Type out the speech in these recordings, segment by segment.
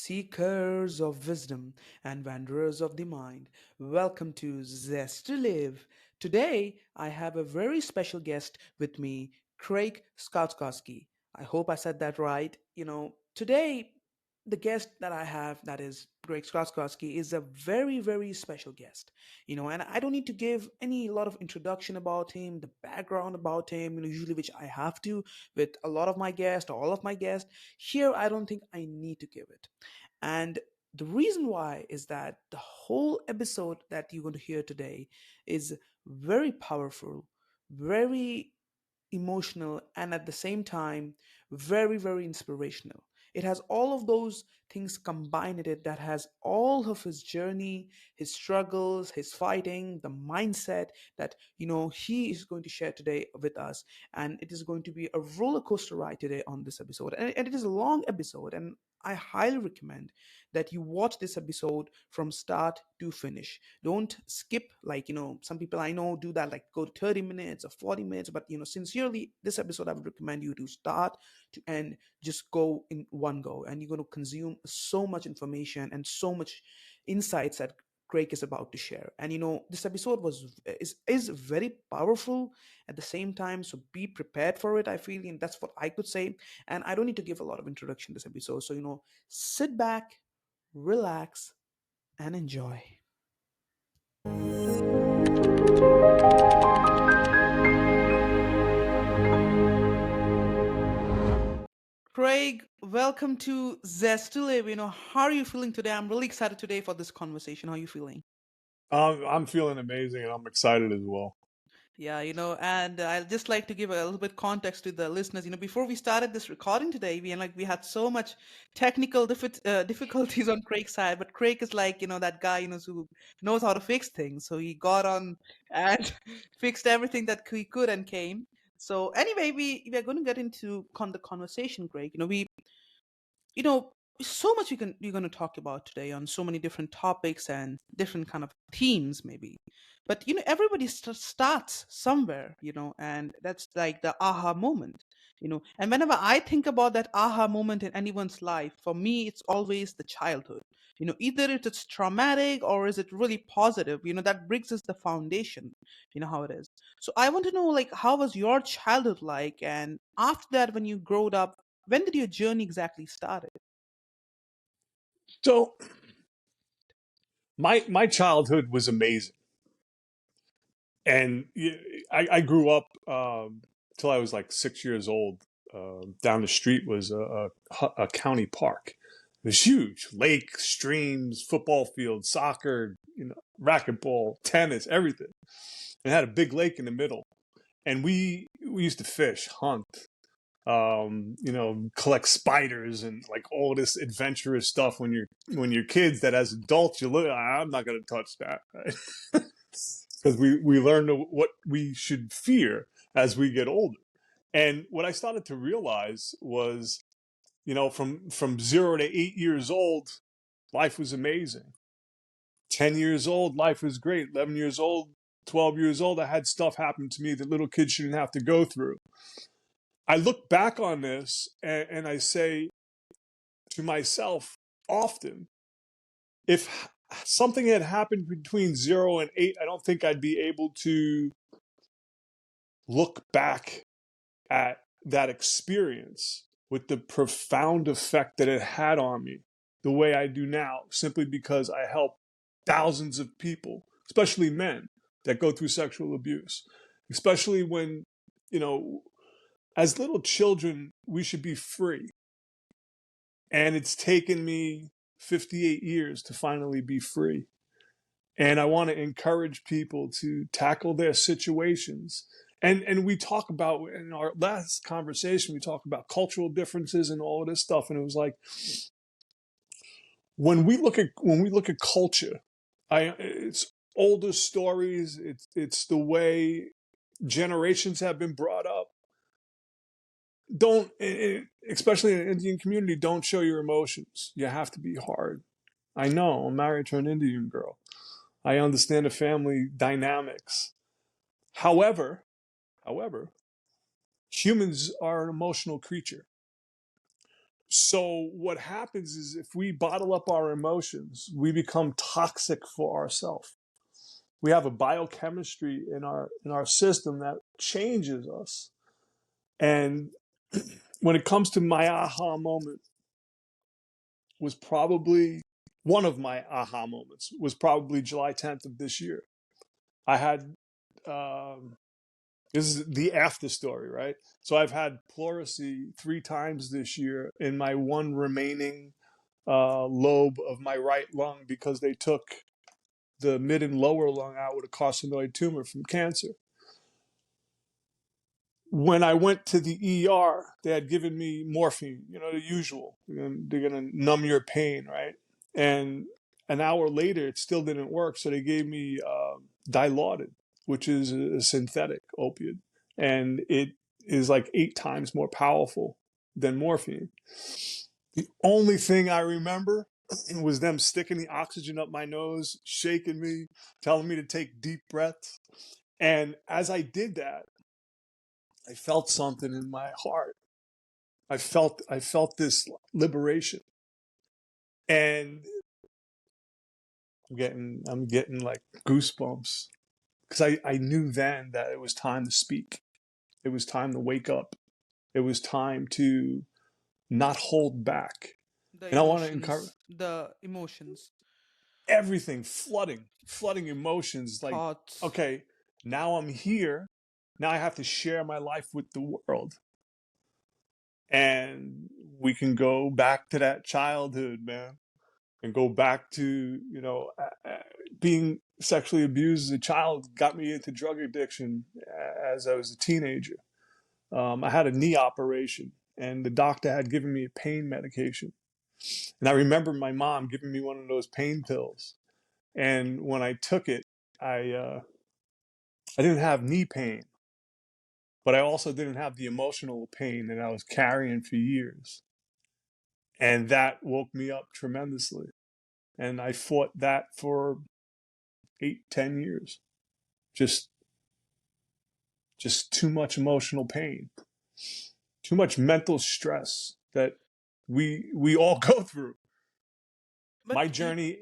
seekers of wisdom and wanderers of the mind. Welcome to Zest2live. Today, I have a very special guest with me, Craig Sotkovsky. I hope I said that right. Today, the guest that I have, that is Craig Sotkovsky, is a very, very special guest. And I don't need to give any lot of introduction about him, the background about him, usually which I have to with a lot of my guests or all of my guests. Here, I don't think I need to give it. And the reason why is that the whole episode that you're going to hear today is very powerful, very emotional, and at the same time, very, very inspirational. It has all of those things combined in it that has all of his journey, his struggles, his fighting, the mindset that, he is going to share today with us. And it is going to be a roller coaster ride today on this episode. And it is a long episode. And I highly recommend that you watch this episode from start to finish. Don't skip, like, some people I know do that, like go to 30 minutes or 40 minutes. But, sincerely, this episode, I would recommend you to start to end, just go in one go. And you're going to consume so much information and so much insights that Craig is about to share. And this episode is very powerful at the same time. So be prepared for it, I feel, and that's what I could say. And I don't need to give a lot of introduction this episode. So, sit back, relax, and enjoy. Craig, welcome to Zest2live. How are you feeling today? I'm really excited today for this conversation. How are you feeling? I'm feeling amazing and I'm excited as well. Yeah, and I'd just like to give a little bit context to the listeners. Before we started this recording today, we had so much technical difficulties on Craig's side, but Craig is like, that guy, who knows how to fix things. So he got on and fixed everything that he could and came. So anyway, we are going to get into the conversation, Craig. You know so much we're going to talk about today on so many different topics and different kind of themes, maybe. But everybody starts somewhere, and that's like the aha moment. And whenever I think about that aha moment in anyone's life, for me it's always the childhood. Either it's traumatic or is it really positive, that brings us the foundation. How it is. So I want to know, like, how was your childhood like, and after that, when you growed up, when did your journey exactly started? So my childhood was amazing, and I grew up till I was like 6 years old. Down the street was a county park. It was huge, lake, streams, football field, soccer, racquetball, tennis, everything. It had a big lake in the middle, and we used to fish, hunt, collect spiders and like all this adventurous stuff when you're kids that as adults you look, I'm not going to touch that, right? Because we learn what we should fear as we get older. And what I started to realize was, from 0 to 8 years old, life was amazing. 10 years old, life was great. 11 years old, 12 years old, I had stuff happen to me that little kids shouldn't have to go through. I look back on this and I say to myself often, if something had happened between 0 and 8, I don't think I'd be able to look back at that experience with the profound effect that it had on me the way I do now, simply because I help thousands of people, especially men, that go through sexual abuse, especially when, you know, as little children, we should be free. And it's taken me 58 years to finally be free. And I want to encourage people to tackle their situations. And we talk about, in our last conversation, we talk about cultural differences and all of this stuff. And it was like, when we look at culture, it's older stories, it's the way generations have been brought up. Don't, especially in the Indian community, don't show your emotions. You have to be hard. I know, I'm married to an Indian girl. I understand the family dynamics. However, however, humans are an emotional creature. So what happens is if we bottle up our emotions, we become toxic for ourselves. We have a biochemistry in our system that changes us. And when it comes to my aha moment, was probably one of my aha moments was probably July 10th of this year. I had this is the after story, right? So I've had pleurisy 3 times this year in my one remaining lobe of my right lung because they took the mid and lower lung out with a carcinoid tumor from cancer. When I went to the ER, they had given me morphine, the usual. They're going to numb your pain, right? And an hour later, it still didn't work. So they gave me Dilaudid, which is a synthetic opiate. And it is like 8 times more powerful than morphine. The only thing I remember was them sticking the oxygen up my nose, shaking me, telling me to take deep breaths. And as I did that, I felt something in my heart. I felt this liberation. And I'm getting like goosebumps because I knew then that it was time to speak. It was time to wake up. It was time to not hold back. The And I want to encourage emotions, everything flooding emotions like, thoughts. okay, now I'm here. Now I have to share my life with the world. And we can go back to that childhood, man, and go back to, being sexually abused as a child got me into drug addiction as I was a teenager. I had a knee operation, and the doctor had given me a pain medication. And I remember my mom giving me one of those pain pills. And when I took it, I didn't have knee pain, but I also didn't have the emotional pain that I was carrying for years. And that woke me up tremendously. And I fought that for 8, 10 years. Just just too much emotional pain, too much mental stress that we all go through. My But journey,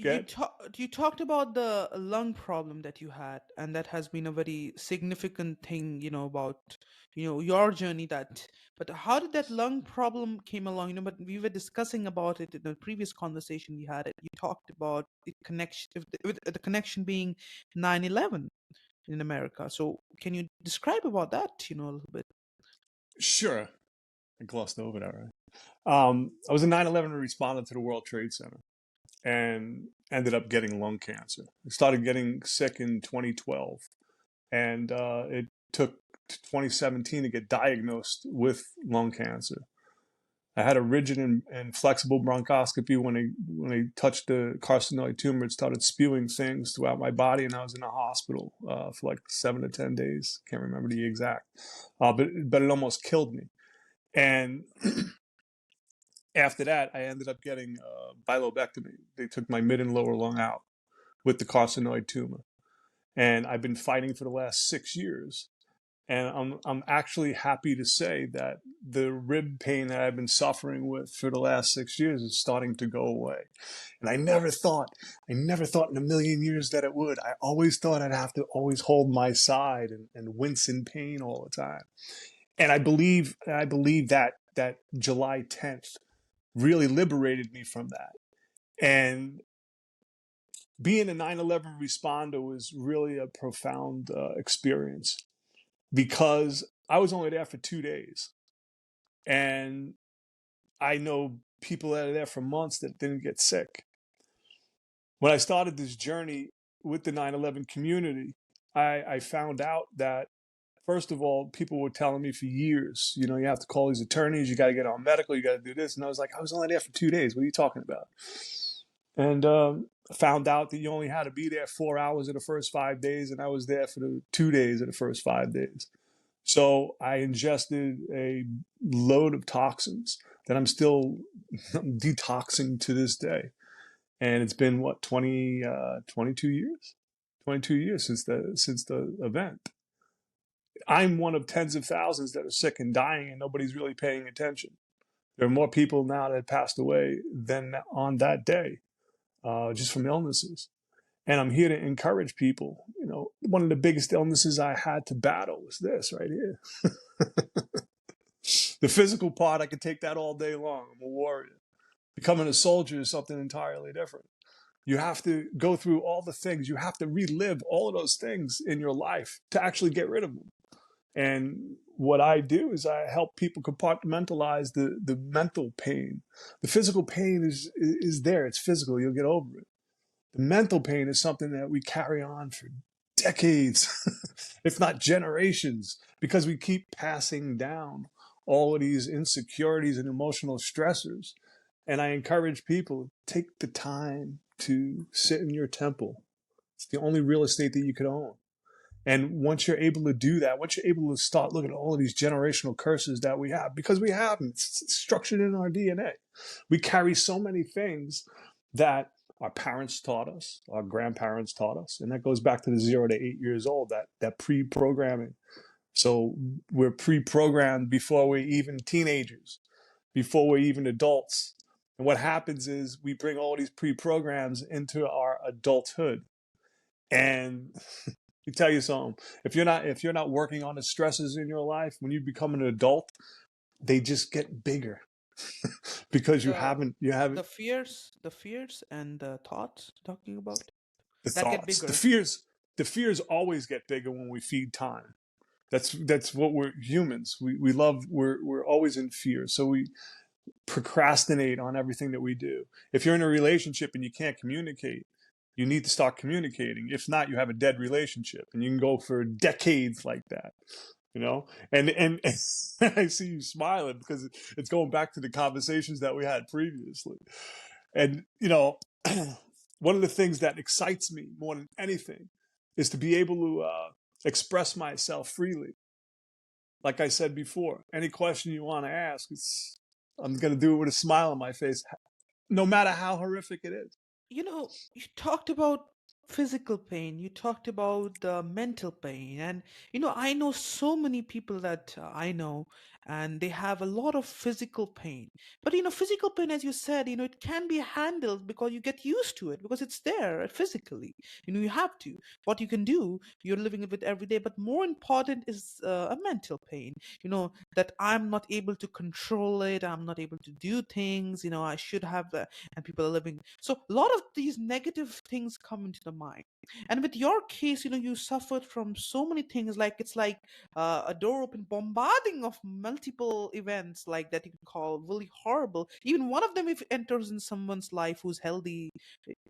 get you talked about the lung problem that you had, and that has been a very significant thing, about your journey. That, but how did that lung problem came along? But we were discussing about it in the previous conversation we had. It you talked about the connection, with the connection being 9/11 in America. So can you describe about that, a little bit? sure. I glossed over that, right? I was a 9/11 respondent to the World Trade Center and ended up getting lung cancer. I started getting sick in 2012, and it took 2017 to get diagnosed with lung cancer. I had a rigid and flexible bronchoscopy when they touched the carcinoid tumor. It started spewing things throughout my body, and I was in a hospital for like 7 to 10 days. Can't remember the exact, but it almost killed me. And after that, I ended up getting bilobectomy. They took my mid and lower lung out with the carcinoid tumor, and I've been fighting for the last 6 years. And I'm actually happy to say that the rib pain that I've been suffering with for the last 6 years is starting to go away. And I never thought in a million years that it would. I always thought I'd have to always hold my side and wince in pain all the time. And I believe that July 10th really liberated me from that. And being a 9/11 responder was really a profound experience because I was only there for 2 days. And I know people that are there for months that didn't get sick. When I started this journey with the 9/11 community, I found out that, first of all, people were telling me for years, you have to call these attorneys, you got to get on medical, you got to do this. And I was like, I was only there for 2 days. What are you talking about? And found out that you only had to be there 4 hours of the first 5 days, and I was there for the 2 days of the first 5 days. So I ingested a load of toxins that I'm still detoxing to this day. And it's been what, 22 years? 22 years since the event. I'm one of tens of thousands that are sick and dying, and nobody's really paying attention. There are more people now that have passed away than on that day, just from illnesses. And I'm here to encourage people. You know, one of the biggest illnesses I had to battle was this right here. The physical part, I could take that all day long. I'm a warrior. Becoming a soldier is something entirely different. You have to go through all the things. You have to relive all of those things in your life to actually get rid of them. And what I do is I help people compartmentalize the mental pain. The physical pain is there. It's physical. You'll get over it. The mental pain is something that we carry on for decades, if not generations, because we keep passing down all of these insecurities and emotional stressors. And I encourage people, take the time to sit in your temple. It's the only real estate that you can own. And once you're able to do that, once you're able to start looking at all of these generational curses that we have, because we have them, it's structured in our DNA. We carry so many things that our parents taught us, our grandparents taught us, and that goes back to the 0 to 8 years old, that pre-programming. So we're pre-programmed before we're even teenagers, before we're even adults. And what happens is we bring all these pre-programs into our adulthood. And let me tell you something. If you're not working on the stresses in your life, when you become an adult, they just get bigger because you The haven't you haven't the fears and the thoughts talking about the that get thoughts, bigger. the fears always get bigger when we feed time. That's what we're humans. We love we're always in fear. So we procrastinate on everything that we do. If you're in a relationship and you can't communicate, you need to start communicating. If not, you have a dead relationship, and you can go for decades like that. You know, and I see you smiling because it's going back to the conversations that we had previously. And one of the things that excites me more than anything is to be able to express myself freely. Like I said before, any question you want to ask, I'm going to do it with a smile on my face, no matter how horrific it is. You talked about physical pain, you talked about the mental pain, and I know so many people that I know, and they have a lot of physical pain. But physical pain, as you said, it can be handled because you get used to it, because it's there physically. You have to. What you can do, you're living with it every day. But more important is a mental pain, that I'm not able to control it, I'm not able to do things, I should have, and people are living. So a lot of these negative things come into the mind. And with your case, you suffered from so many things. Like it's like a door open, bombarding of multiple events like that you can call really horrible. Even one of them, if it enters in someone's life who's healthy,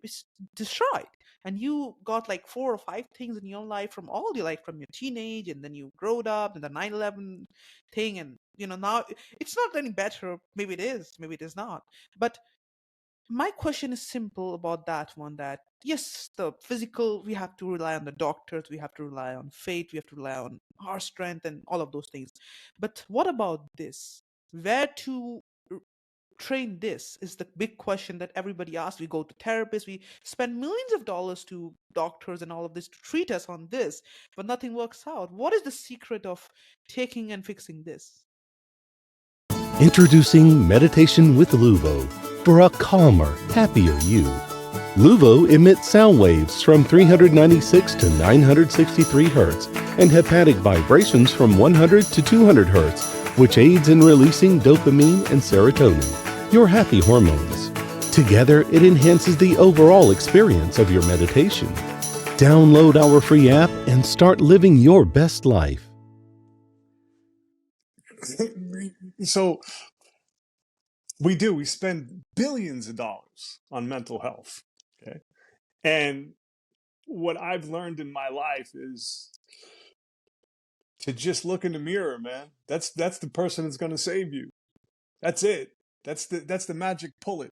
it's destroyed. And you got like 4 or 5 things in your life from all your life, from your teenage, and then you growed up, and the 9/11 thing, and now it's not any better. Maybe it is, maybe it is not. But my question is simple about that one, that yes, the physical, we have to rely on the doctors, we have to rely on faith, we have to rely on our strength and all of those things. But what about this? Where to r- train this is the big question that everybody asks. We go to therapists, we spend millions of dollars to doctors and all of this to treat us on this, but nothing works out. What is the secret of taking and fixing this? Introducing Meditation with Luvo for a calmer, happier you. Luvo emits sound waves from 396 to 963 Hz and hepatic vibrations from 100 to 200 Hz, which aids in releasing dopamine and serotonin, your happy hormones. Together, it enhances the overall experience of your meditation. Download our free app and start living your best life. So we spend billions of dollars on mental health. Okay. And what I've learned in my life is to just look in the mirror, man. That's the person that's going to save you. That's it. That's the magic bullet.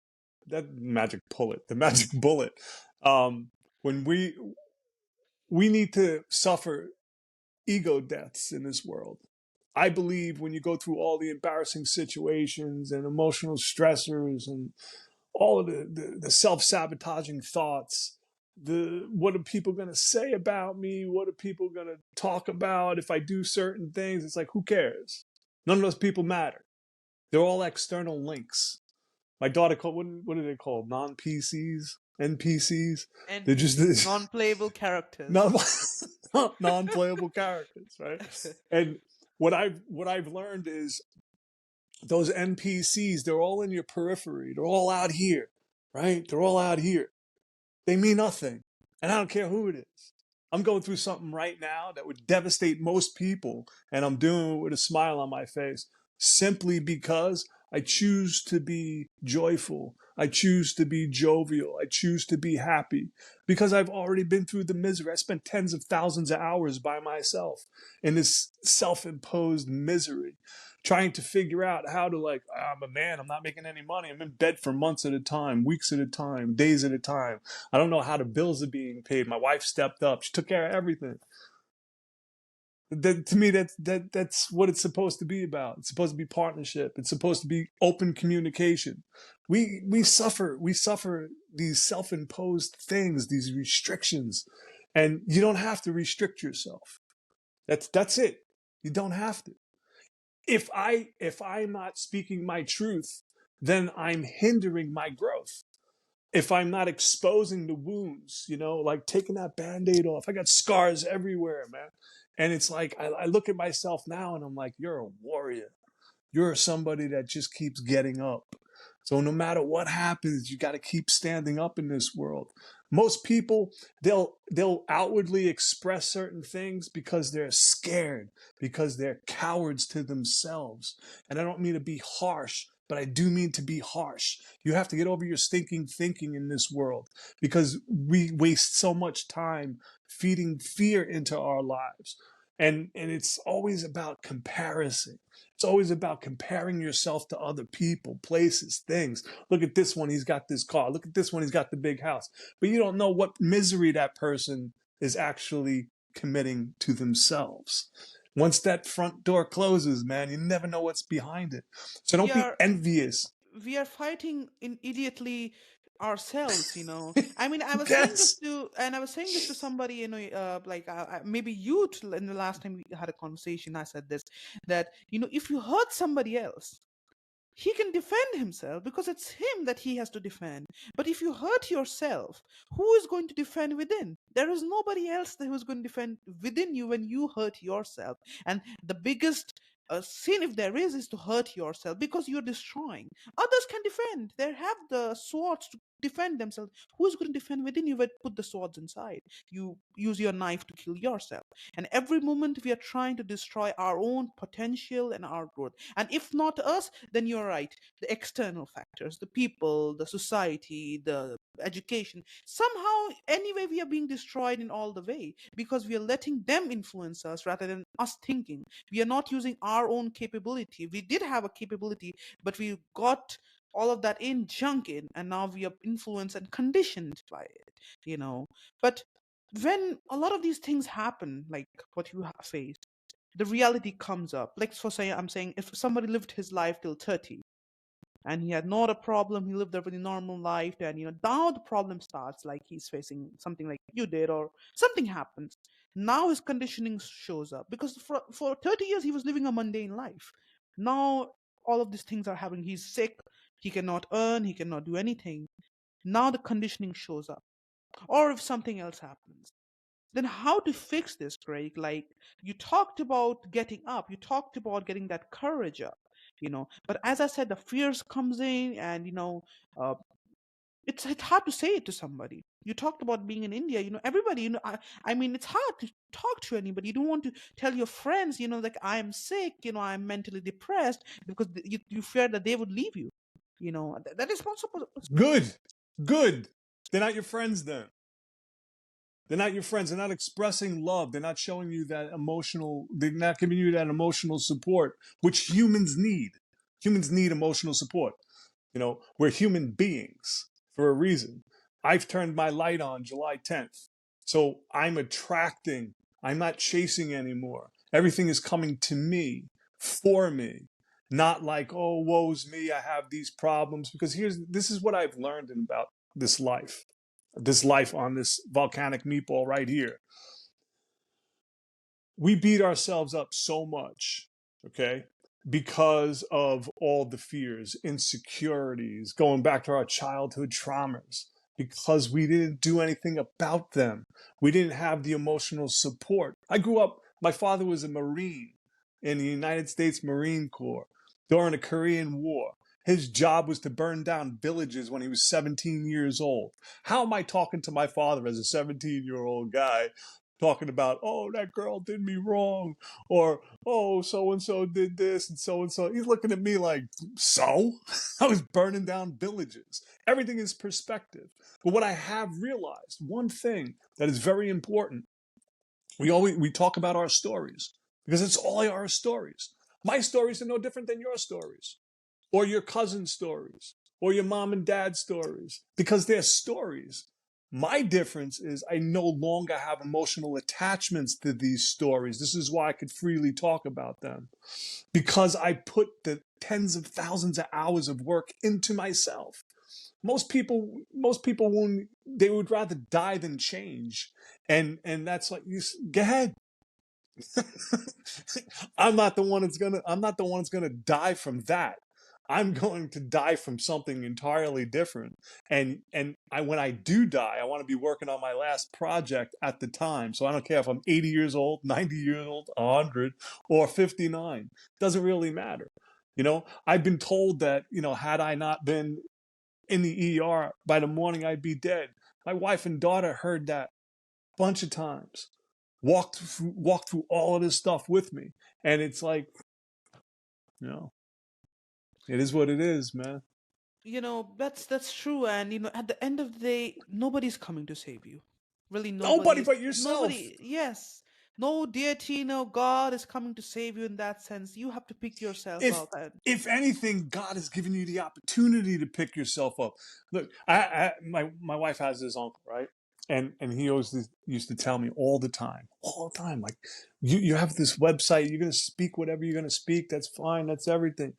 That magic bullet. The magic bullet. When we need to suffer ego deaths in this world. I believe when you go through all the embarrassing situations and emotional stressors and all of the self-sabotaging thoughts, the what are people going to say about me? What are people going to talk about if I do certain things? It's like, who cares? None of those people matter. They're all external links. My daughter called, what are they called? Non-PCs? NPCs? They're just NPCs, non-playable characters. non, non-playable characters, right? And what I've learned is those NPCs, they're all in your periphery. They're all out here, right? They're all out here. They mean nothing. And I don't care who it is. I'm going through something right now that would devastate most people, and I'm doing it with a smile on my face simply because I choose to be joyful. I choose to be jovial. I choose to be happy because I've already been through the misery. I spent tens of thousands of hours by myself in this self-imposed misery, trying to figure out how to, like, I'm a man, I'm not making any money. I'm in bed for months at a time, weeks at a time, days at a time. I don't know how the bills are being paid. My wife stepped up. She took care of everything. To me, that's what it's supposed to be about. It's supposed to be partnership. It's supposed to be open communication. We suffer these self-imposed things, these restrictions, and you don't have to restrict yourself. That's it. You don't have to. If I'm not speaking my truth, then I'm hindering my growth. If I'm not exposing the wounds, like taking that Band-Aid off. I got scars everywhere, man. And it's like, I look at myself now and I'm like, you're a warrior. You're somebody that just keeps getting up. So no matter what happens, you got to keep standing up in this world. Most people, they'll outwardly express certain things because they're scared, because they're cowards to themselves. And I don't mean to be harsh, but I do mean to be harsh. You have to get over your stinking thinking in this world because we waste so much time feeding fear into our lives. And it's always about comparison. It's always about comparing yourself to other people, places, things. Look at this one, he's got this car. Look at this one, he's got the big house. But you don't know what misery that person is actually committing to themselves. Once that front door closes, man, you never know what's behind it. So we don't be are envious. we are fighting in idiotly ourselves. I mean, Yes. I was saying this to somebody, like, maybe you in the last time we had a conversation, I said this, that if you hurt somebody else, he can defend himself because it's him that he has to defend. But if you hurt yourself, who is going to defend within? There is nobody else who is going to defend within you when you hurt yourself. And the biggest sin, if there is to hurt yourself because you're destroying. Others can defend. They have the swords to defend themselves. Who is going to defend within you? But put the swords inside. You use your knife to kill yourself. And every moment we are trying to destroy our own potential and our growth. And if not us, then you're right. The external factors, the people, the society, the education, somehow, anyway, we are being destroyed in all the way because we are letting them influence us rather than us thinking. We are not using our own capability. We did have a capability, but we got all of that in junk in, and now we are influenced and conditioned by it. But when a lot of these things happen, like what you faced, the reality comes up. Like, for say, I'm saying, if somebody lived his life till 30 and he had not a problem, he lived a very normal life, and now the problem starts, like he's facing something like you did, or something happens. Now his conditioning shows up because for 30 years he was living a mundane life. Now all of these things are happening. He's sick, he cannot earn, he cannot do anything. Now the conditioning shows up. Or if something else happens, then how to fix this, Craig? Like, you talked about getting up, you talked about getting that courage up, but as I said, the fears comes in, and uh, it's hard to say it to somebody. You talked about being in India, everybody, I mean, it's hard to talk to anybody. You don't want to tell your friends, like, I'm sick, I'm mentally depressed, because you fear that they would leave you. That is possible. Good. Good. They're not your friends then. They're not your friends. They're not expressing love. They're not showing you that they're not giving you that emotional support, which humans need. Humans need emotional support. We're human beings for a reason. I've turned my light on July 10th. So I'm attracting, I'm not chasing anymore. Everything is coming to me, for me. Not like, oh, woe's me, I have these problems. Because this is what I've learned about this life on this volcanic meatball right here. We beat ourselves up so much, okay, because of all the fears, insecurities, going back to our childhood traumas, because we didn't do anything about them. We didn't have the emotional support. I grew up, my father was a Marine in the United States Marine Corps during the Korean War. His job was to burn down villages when he was 17 years old. How am I talking to my father as a 17-year-old guy, talking about, oh, that girl did me wrong, or oh, so and so did this and so and so? He's looking at me like, so? I was burning down villages. Everything is perspective. But what I have realized, one thing that is very important, we talk about our stories because it's all our stories. My stories are no different than your stories, or your cousin's stories, or your mom and dad's stories, because they're stories. My difference is I no longer have emotional attachments to these stories. This is why I could freely talk about them, because I put the tens of thousands of hours of work into myself. Most people won't, they would rather die than change. And that's like, go ahead. I'm not the one that's gonna die from that. I'm going to die from something entirely different. And when I do die, I want to be working on my last project at the time. So I don't care if I'm 80 years old, 90 years old, 100, or 59. Doesn't really matter. I've been told that, had I not been in the ER by the morning, I'd be dead. My wife and daughter heard that a bunch of times, walked through all of this stuff with me. And it's like, you know, it is what it is, man. That's true. And at the end of the day, nobody's coming to save you. Really, Nobody nobody's but yourself. nobody. Yes, no deity, no God is coming to save you in that sense. You have to pick yourself If up. And if anything, God has given you the opportunity to pick yourself up. Look, my wife has this uncle, right? And he always used to tell me all the time, like, you have this website, you're gonna speak whatever you're gonna speak. That's fine. That's everything.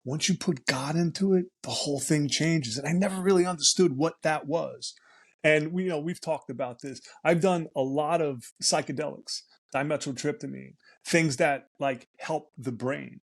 Once you put God into it, the whole thing changes. And I never really understood what that was. And we've talked about this. I've done a lot of psychedelics, dimethyltryptamine, things that like help the brain,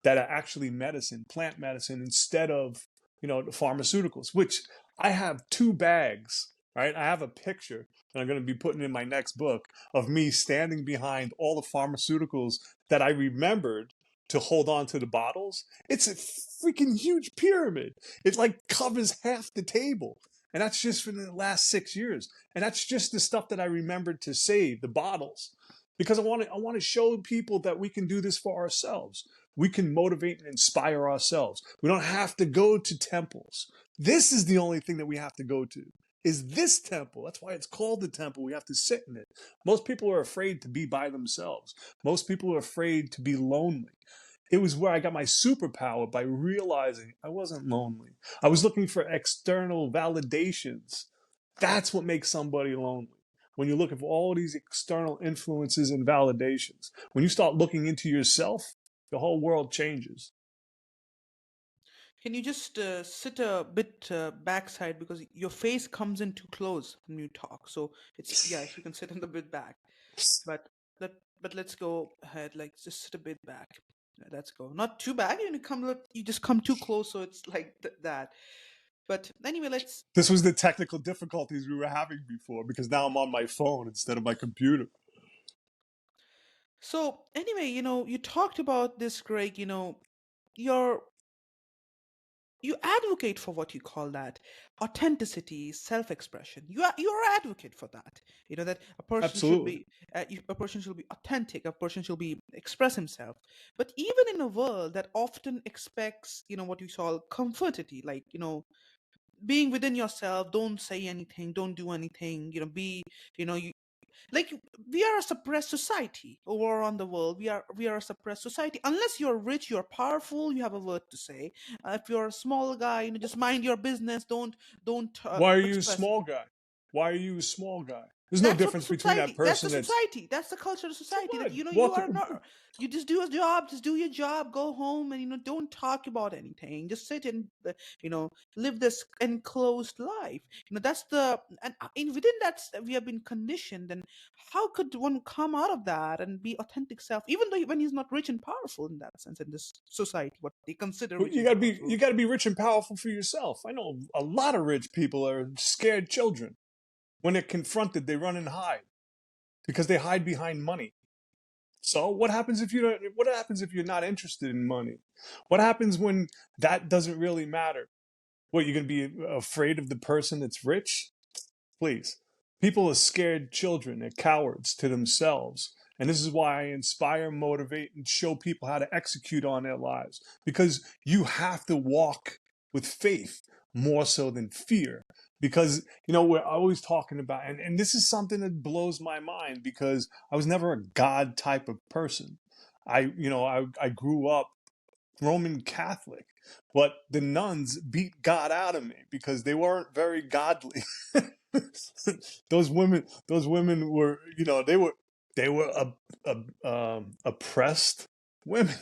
that are actually medicine, plant medicine, instead of, the pharmaceuticals, which I have 2 bags, right? I have a picture that I'm going to be putting in my next book of me standing behind all the pharmaceuticals that I remembered to hold on to the bottles. It's a freaking huge pyramid. It like covers half the table. And that's just for the last 6 years. And that's just the stuff that I remembered to save, the bottles. Because I want to show people that we can do this for ourselves. We can motivate and inspire ourselves. We don't have to go to temples. This is the only thing that we have to go to, is this temple. That's why it's called the temple. We have to sit in it. Most people are afraid to be by themselves. Most people are afraid to be lonely. It was where I got my superpower, by realizing I wasn't lonely. I was looking for external validations. That's what makes somebody lonely. When you're looking for all these external influences and validations, when you start looking into yourself, the whole world changes. can you just sit a bit backside, because your face comes in too close when you talk. So it's, yeah, if you can sit in the bit back. But let but let's go ahead. Like, just sit a bit back. Yeah, let's go. Not too back. You just come too close, so it's like that. But anyway, let's. This was the technical difficulties we were having before, because now I'm on my phone instead of my computer. So anyway, you talked about this, Greg. You're you advocate for what you call that authenticity, self-expression. You're an advocate for that. That a person should Absolutely. be a person should be authentic. A person should be express himself. But even in a world that often expects, what you call comfortity, like, being within yourself, don't say anything, don't do anything, be, you like, we are a suppressed society over on the world. We are a suppressed society. Unless you're rich, you're powerful, you have a word to say. If you're a small guy, just mind your business. Don't Why are you a express. small guy? Why are you a small guy? There's no That's what the difference between that society. That's the person that's society. That's the culture of so society. That what? you Walk are not. You just do a job. Just do your job. Go home, and don't talk about anything. Just sit and live this enclosed life. That's the and within that we have been conditioned. And how could one come out of that and be authentic self, even though when he's not rich and powerful in that sense in this society, what they consider rich you and gotta be powerful? you gotta be rich and powerful for yourself. I know a lot of rich people are scared children. When they're confronted, they run and hide because they hide behind money. So what happens if you don't, what happens if you're not interested in money? What happens when that doesn't really matter? What, you're going to be afraid of the person that's rich? Please. People are scared children. They're cowards to themselves. And this is why I inspire, motivate, and show people how to execute on their lives. Because you have to walk with faith more so than fear. Because, we're always talking about, and this is something that blows my mind because I was never a God type of person. I grew up Roman Catholic, but the nuns beat God out of me because they weren't very godly. those women were, they were oppressed women.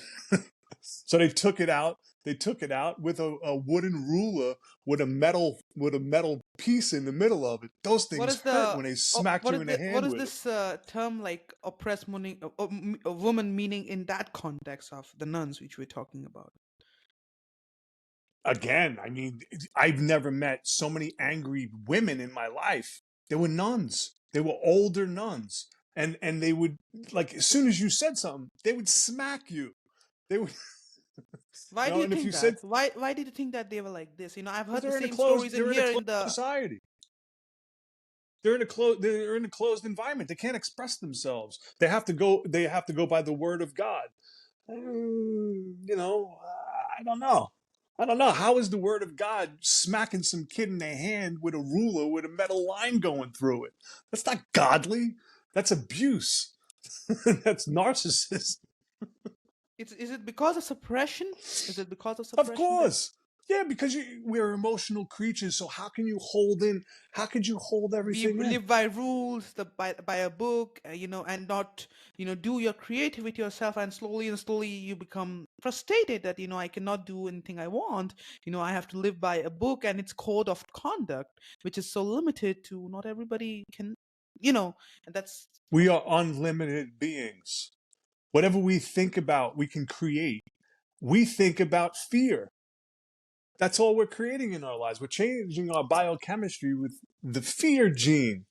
So they took it out. They took it out with a wooden ruler with a metal piece in the middle of it. Those What things is hurt the when they smacked you in the what hand is with it. this term like oppressed meaning a woman meaning in that context of the nuns which we're talking about? Again, I mean, I've never met so many angry women in my life. They were nuns. They were older nuns. And they would, like, as soon as you said something, they would smack you. They would, Why do you and if think you said, that? Why did you think that they were like this? I've because heard the same stories in they're in a here closed in the. society. They're in a closed environment. They can't express themselves. They have to go by the word of God. I don't know. I don't know. How is the word of God smacking some kid in the hand with a ruler with a metal line going through it? That's not godly. That's abuse. That's narcissist. Is it because of suppression? Is it because of Of suppression that course. Yeah, because we're emotional creatures. So how can you hold in? How could you hold we everything in? live by rules, by a book, and not do your creativity yourself, and slowly you become frustrated that I cannot do anything I want. I have to live by a book and its code of conduct, which is so limited to not everybody can, and that's We are unlimited beings. Whatever we think about, we can create. We think about fear. That's all we're creating in our lives. We're changing our biochemistry with the fear gene.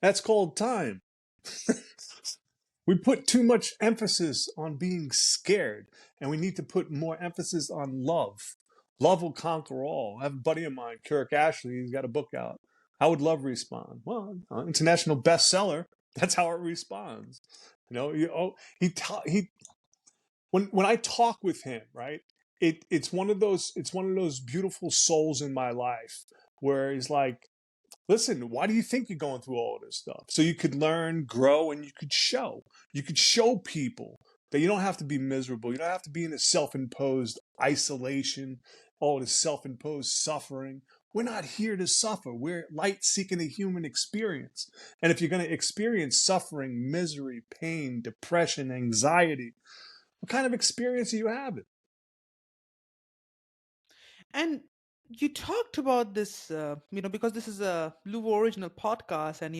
That's called time. We put too much emphasis on being scared, and we need to put more emphasis on love. Love will conquer all. I have a buddy of mine, Kirk Ashley, he's got a book out. How would love respond? Well, international bestseller. That's how it responds. He when I talk with him, right? It's one of those beautiful souls in my life where he's like, listen, why do you think you're going through all of this stuff? So you could learn, grow, and you could show. You could show people that you don't have to be miserable. You don't have to be in a self-imposed isolation, all this self-imposed suffering. We're not here to suffer. We're light seeking a human experience. And if you're going to experience suffering, misery, pain, depression, anxiety, what kind of experience are you having? And you talked about this, because this is a Luvo original podcast, and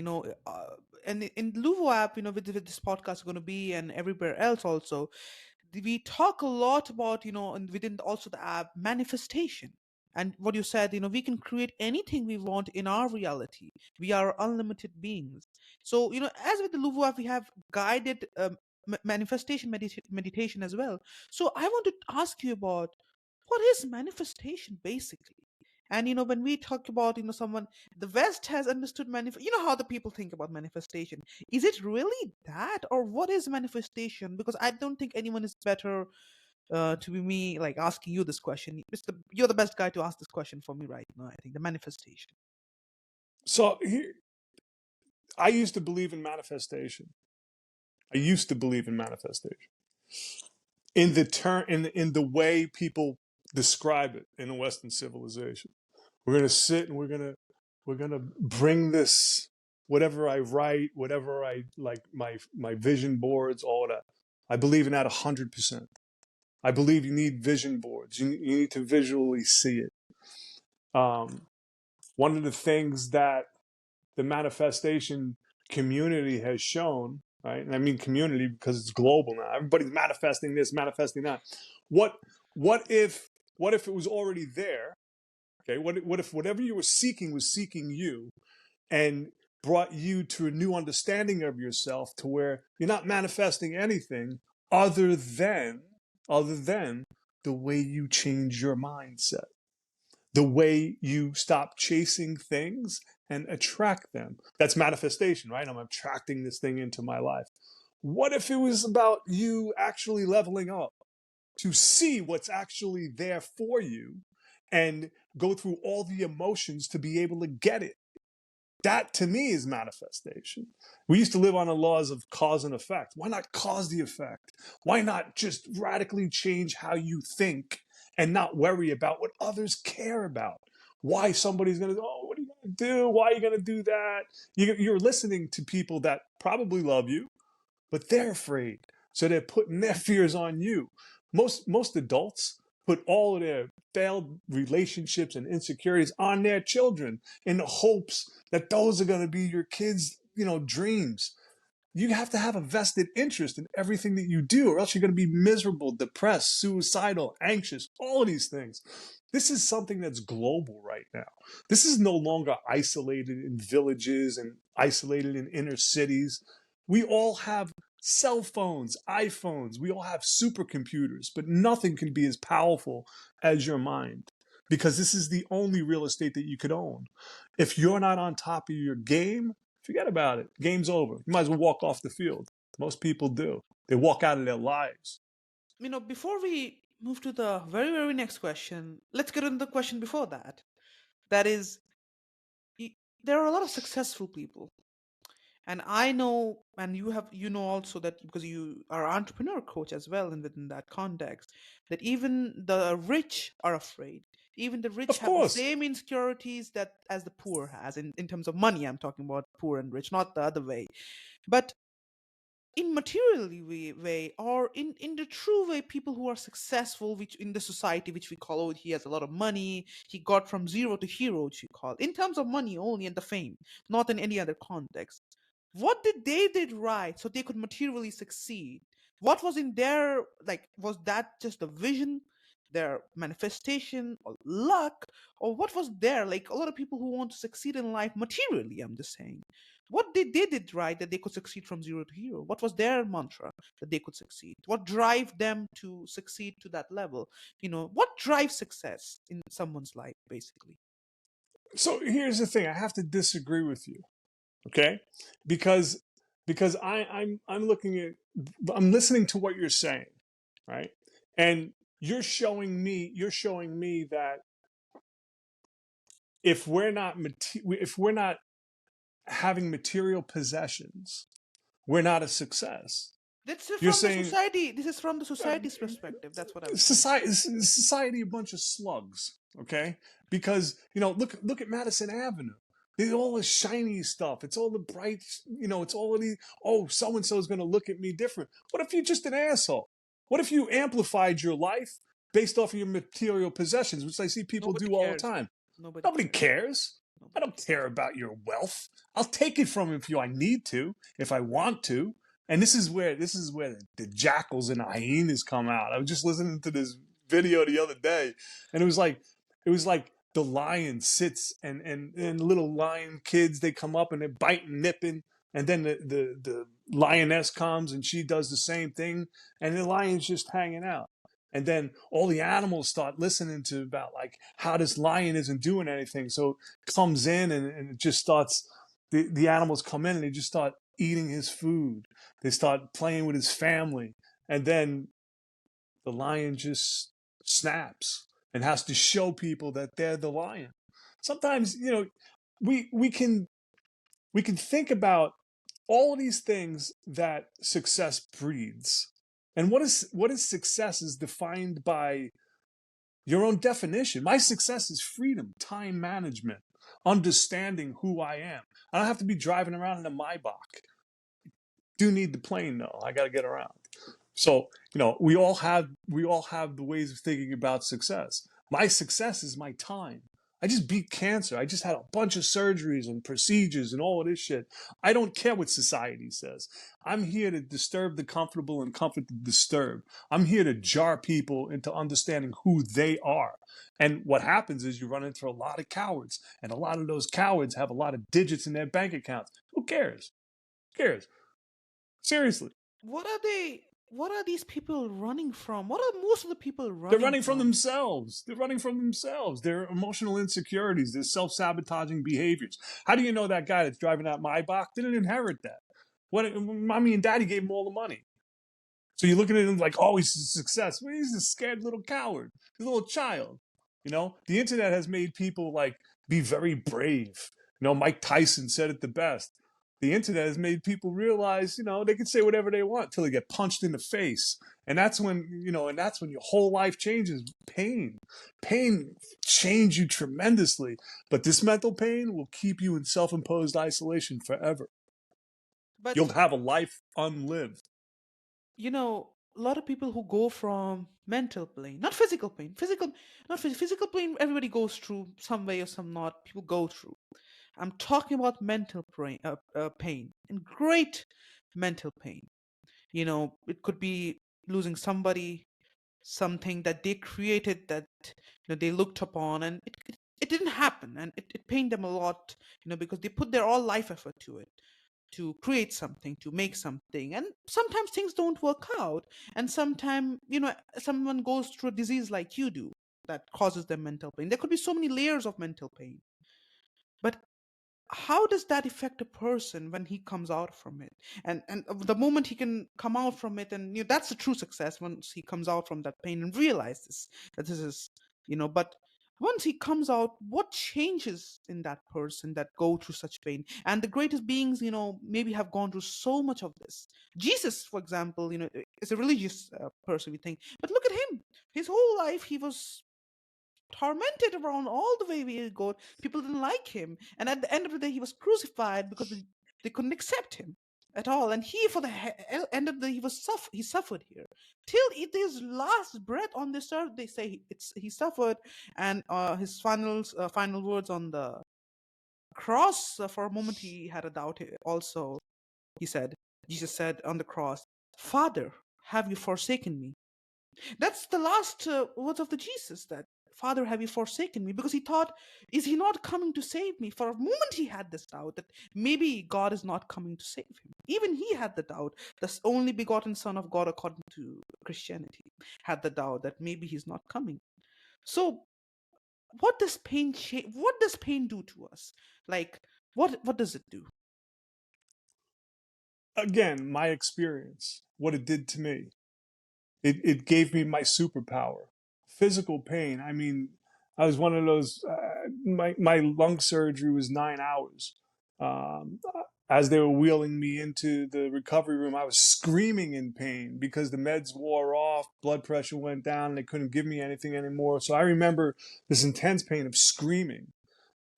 and in Luvo app, with this podcast is going to be, and everywhere else also, we talk a lot about, and within also the app, manifestation. And what you said, we can create anything we want in our reality. We are unlimited beings. So, as with the Luvo app, we have guided manifestation meditation as well. So I want to ask you about what is manifestation basically. And when we talk about someone, the West has understood how the people think about manifestation. Is it really that, or what is manifestation? Because I don't think anyone is better to be me, like asking you this question. You're the best guy to ask this question for me right now. I think the manifestation. So here, I used to believe in manifestation. I used to believe in manifestation. In the way people describe it in a Western civilization. We're gonna sit and we're gonna bring this whatever I write, whatever I like, my vision boards, all that. I believe in that 100%. I believe you need vision boards. You need to visually see it. One of the things that the manifestation community has shown, right? And I mean community because it's global now. Everybody's manifesting this, manifesting that. What if it was already there? Okay, what if whatever you were seeking was seeking you and brought you to a new understanding of yourself to where you're not manifesting anything other than the way you change your mindset, the way you stop chasing things and attract them. That's manifestation, right? I'm attracting this thing into my life. What if it was about you actually leveling up to see what's actually there for you and go through all the emotions to be able to get it? That to me is manifestation. We used to live on the laws of cause and effect. Why not cause the effect? Why not just radically change how you think and not worry about what others care about? Why somebody's going to, oh, what are you going to do? Why are you going to do that? You're listening to people that probably love you, but they're afraid. So they're putting their fears on you. Most adults put all of their failed relationships and insecurities on their children in the hopes that those are going to be your kids', dreams. You have to have a vested interest in everything that you do, or else you're going to be miserable, depressed, suicidal, anxious, all of these things. This is something that's global right now. This is no longer isolated in villages and isolated in inner cities. We all have cell phones, iPhones, we all have supercomputers, but nothing can be as powerful as your mind, because this is the only real estate that you could own. If you're not on top of your game, forget about it. Game's over. You might as well walk off the field. Most people do. They walk out of their lives. Before we move to the very, very next question, let's get into the question before that. That is, there are a lot of successful people. And I know, and you know also that because you are an entrepreneur coach as well, and within that context, that even the rich are afraid. Even the rich Of have the course. same insecurities that as the poor has in terms of money. I'm talking about poor and rich, not the other way. But in materially way, or in the true way, people who are successful, which in the society which we call, oh, he has a lot of money, he got from zero to hero, which you call, in terms of money only and the fame, not in any other context. What they did right so they could materially succeed? What was in their, like, was that just a vision, their manifestation, or luck, or what was there? Like, a lot of people who want to succeed in life materially, I'm just saying, what they did right that they could succeed from zero to hero? What was their mantra that they could succeed? What drive them to succeed to that level? What drives success in someone's life, basically? So here's the thing. I have to disagree with you. Okay? Because I'm looking at, I'm listening to what you're saying, right? And you're showing me that if we're not having material possessions, we're not a success. This You're saying is from the uh, society's perspective. That's what I'm saying. society a bunch of slugs, okay? Because look at Madison Avenue. There's all the shiny stuff. It's all the bright, it's all of the, oh, so and so is going to look at me different. What if you're just an asshole? What if you amplified your life based off of your material possessions, which I see people Nobody do all the cares. time? Nobody Nobody cares. cares. I Nobody don't cares. care about your wealth. I'll take it from you if I need to, if I want to. And this is where the jackals and the hyenas come out. I was just listening to this video the other day, and it was like the lion sits and little lion kids, they come up and they're biting, nipping, and then the lioness comes and she does the same thing, and the lion's just hanging out. And then all the animals start listening to about like how this lion isn't doing anything. So it comes in and it just starts, the animals come in and they just start eating his food. They start playing with his family. And then the lion just snaps and has to show people that they're the lion. Sometimes, we can think about all of these things that success breeds. And what is success is defined by your own definition. My success is freedom, time management. understanding who I am. I don't have to be driving around in a Maybach. Do need the plane though. I got to get around. So, we all have the ways of thinking about success. My success is my time. I just beat cancer. I just had a bunch of surgeries and procedures and all of this shit. I don't care what society says. I'm here to disturb the comfortable and comfort the disturbed. I'm here to jar people into understanding who they are. And what happens is you run into a lot of cowards, and a lot of those cowards have a lot of digits in their bank accounts. Who cares? Who cares? Seriously. What are they? What are these people running from? What are most of the people running? They're running from themselves. They're running from themselves. Their emotional insecurities, their self-sabotaging behaviors. How do you know that guy that's driving that Maybach didn't inherit that? When mommy and daddy gave him all the money. So you're looking at him like, oh, he's a success. Well, he's a scared little coward. He's a little child. The internet has made people like be very brave. Mike Tyson said it the best. The internet has made people realize, they can say whatever they want until they get punched in the face. And that's when, your whole life changes. Pain change you tremendously. But this mental pain will keep you in self-imposed isolation forever. But you'll have a life unlived. A lot of people who go from mental pain, not physical pain, physical pain, everybody goes through some way or some not. People go through. I'm talking about mental pain and great mental pain. It could be losing somebody, something that they created that they looked upon, and it didn't happen, and it pained them a lot, because they put their all life effort to it, to create something, to make something, and sometimes things don't work out, and sometimes someone goes through a disease like you do that causes them mental pain. There could be so many layers of mental pain, but how does that affect a person when he comes out from it, and the moment he can come out from it, and that's a true success once he comes out from that pain and realizes that this is but once he comes out, what changes in that person that go through such pain? And the greatest beings maybe have gone through so much of this. Jesus, for example, is a religious person, we think, but look at him. His whole life he was tormented around all the way we go. People didn't like him, and at the end of the day, he was crucified because they couldn't accept him at all. And he, for the end of the day, he suffered here till his last breath on this earth. They say he suffered, and his final words on the cross. For a moment, he had a doubt. Also, Jesus said on the cross, "Father, have you forsaken me?" That's the last words of the Jesus, that Father, have you forsaken me? Because he thought, is he not coming to save me? For a moment he had this doubt that maybe God is not coming to save him. Even he had the doubt. The only begotten Son of God, according to Christianity, had the doubt that maybe he's not coming. So what does pain do to us? Like, what does it do? Again, my experience, what it did to me. It gave me my superpower. Physical pain. I mean, I was one of those. My lung surgery was 9 hours. As they were wheeling me into the recovery room, I was screaming in pain because the meds wore off, blood pressure went down, and they couldn't give me anything anymore. So I remember this intense pain of screaming.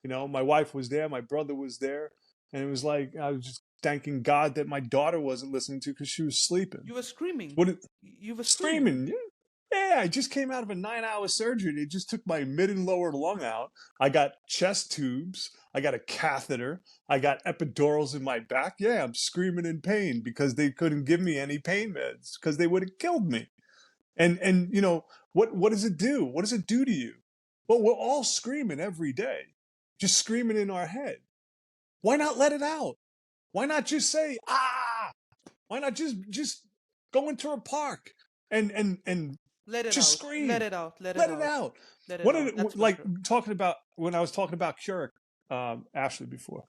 My wife was there, my brother was there, and it was like I was just thanking God that my daughter wasn't listening to because she was sleeping. You were screaming. You were screaming. Yeah, I just came out of a 9-hour surgery. They just took my mid and lower lung out. I got chest tubes. I got a catheter. I got epidurals in my back. Yeah, I'm screaming in pain because they couldn't give me any pain meds because they would have killed me. And what does it do? What does it do to you? Well, we're all screaming every day, just screaming in our head. Why not let it out? Why not just say, ah? Why not just go into a park and let it just out. scream? Let it out. Let it out. Talking about when I was talking about Keurig, Ashley before,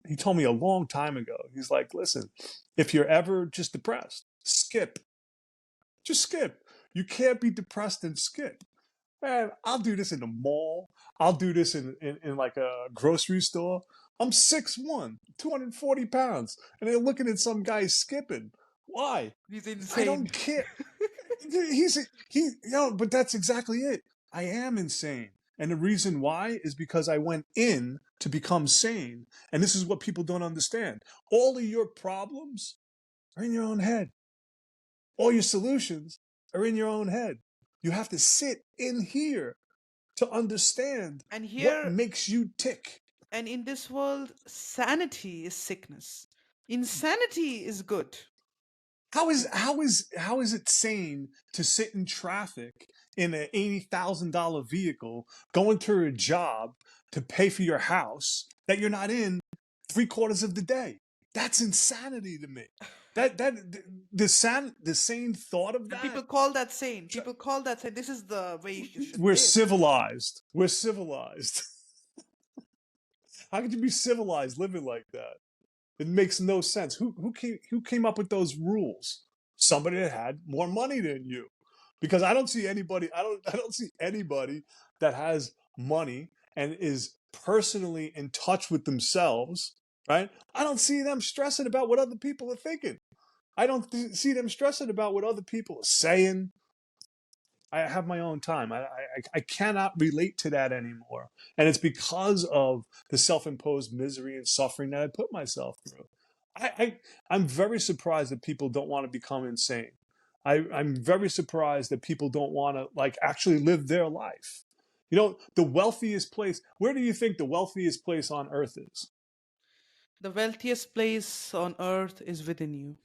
he told me a long time ago. He's like, listen, if you're ever just depressed, skip. Just skip. You can't be depressed and skip. Man, I'll do this in the mall. I'll do this in like a grocery store. I'm 6'1", 240 pounds, and they're looking at some guy skipping. Why? He's insane. I don't care. But that's exactly it. I am insane. And the reason why is because I went in to become sane. And this is what people don't understand. All of your problems are in your own head. All your solutions are in your own head. You have to sit in here to understand And what here, makes you tick. and in this world, sanity is sickness. Insanity is good. How is it sane to sit in traffic in an $80,000 vehicle going to a job to pay for your house that you're not in 3/4 of the day? That's insanity to me. That the sane thought of And that. people call that sane. People call that sane. This is the way you should We're live. civilized. We're civilized. How could you be civilized living like that? It makes no sense. Who came up with those rules? Somebody that had more money than you. Because I don't see anybody I don't see anybody that has money and is personally in touch with themselves, right? I don't see them stressing about what other people are thinking. I don't see them stressing about what other people are saying. I have my own time. I cannot relate to that anymore. And it's because of the self-imposed misery and suffering that I put myself through. I'm very surprised that people don't want to become insane. I'm very surprised that people don't want to like actually live their life. You know, the wealthiest place, where do you think the wealthiest place on earth is? The wealthiest place on earth is within you.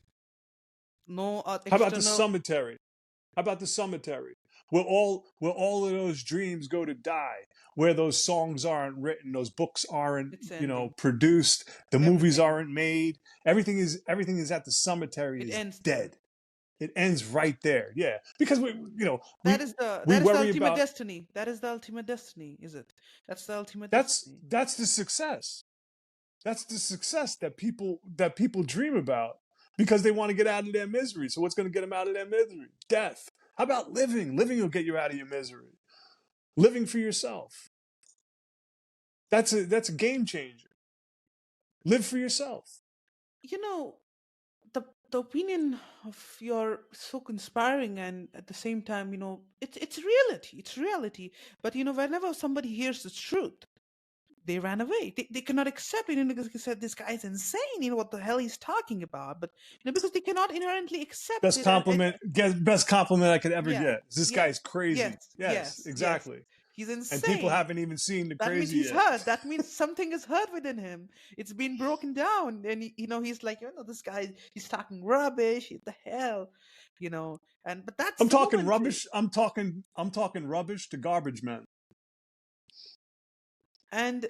No How about the external. cemetery? How about the cemetery? Where all of those dreams go to die, where those songs aren't written, those books aren't, It's ending. produced, the movies Everything. aren't made, everything is at the cemetery It is ends there. dead. It ends right there. Yeah. Because we you know, That we is the we that is the worry ultimate about destiny. That is the ultimate destiny, is it? That's the ultimate that's destiny. that's the success. That's the success that people dream about because they want to get out of their misery. So what's going to get them out of their misery? Death. How about living? Living will get you out of your misery. Living for yourself. That's a game changer. Live for yourself. You know, the opinion of you're so inspiring, and at the same time, it's reality. It's reality. But whenever somebody hears the truth, they ran away. They cannot accept it, because they said this guy's insane. What the hell he's talking about? But because they cannot inherently accept Best it, and compliment, best compliment I could ever yeah, get. This yeah, guy's crazy. yes, Yes, yes, yes, exactly. he's And people insane. haven't even seen the That means crazy he's yet. hurt. That means something is hurt within him. It's been broken down, and he's like, this guy, he's talking rubbish. What the hell, but that's I'm the talking momentary. rubbish. I'm talking rubbish to garbage men. And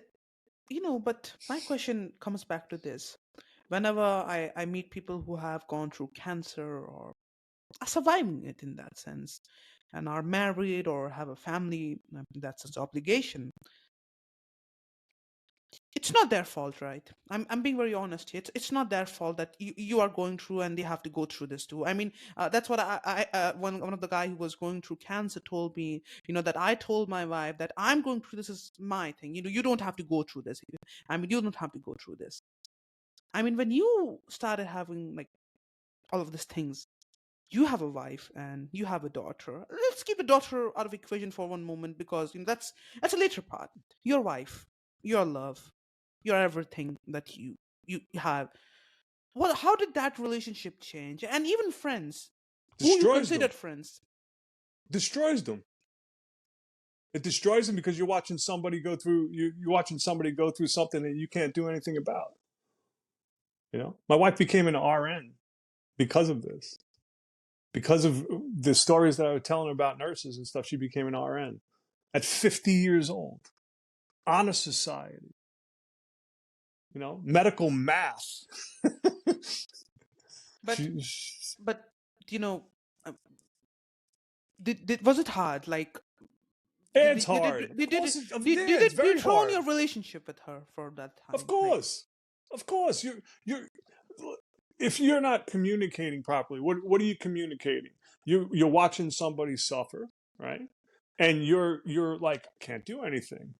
but my question comes back to this: whenever I meet people who have gone through cancer or are surviving it in that sense, and are married or have a family, that's its obligation. It's not their fault, right? I'm being very honest here. It's not their fault that you are going through and they have to go through this too. I mean, that's what one of the guy who was going through cancer told me. That I told my wife that I'm going through this is my thing. You don't have to go through this. I mean, you don't have to go through this. I mean, when you started having like all of these things, you have a wife and you have a daughter. Let's keep the daughter out of equation for one moment, because that's a later part. Your wife, your love, your everything that you have. Well, how did that relationship change? And even friends, who you Destroys them. considered friends. Destroys them. It destroys them because you're watching somebody go through. You're watching somebody go through something that you can't do anything about. My wife became an RN because of this. Because of the stories that I was telling her about nurses and stuff, she became an RN at 50 years old. Honor society. Medical math. But she, but you know, uh, did was it hard? Like, did it's did did hard. Of did did course, did, it's did you very throw on hard. your relationship with her for that Of time? Like, course, of course. You're. If you're not communicating properly, what are you communicating? You're watching somebody suffer, right? And you're like, can't do anything.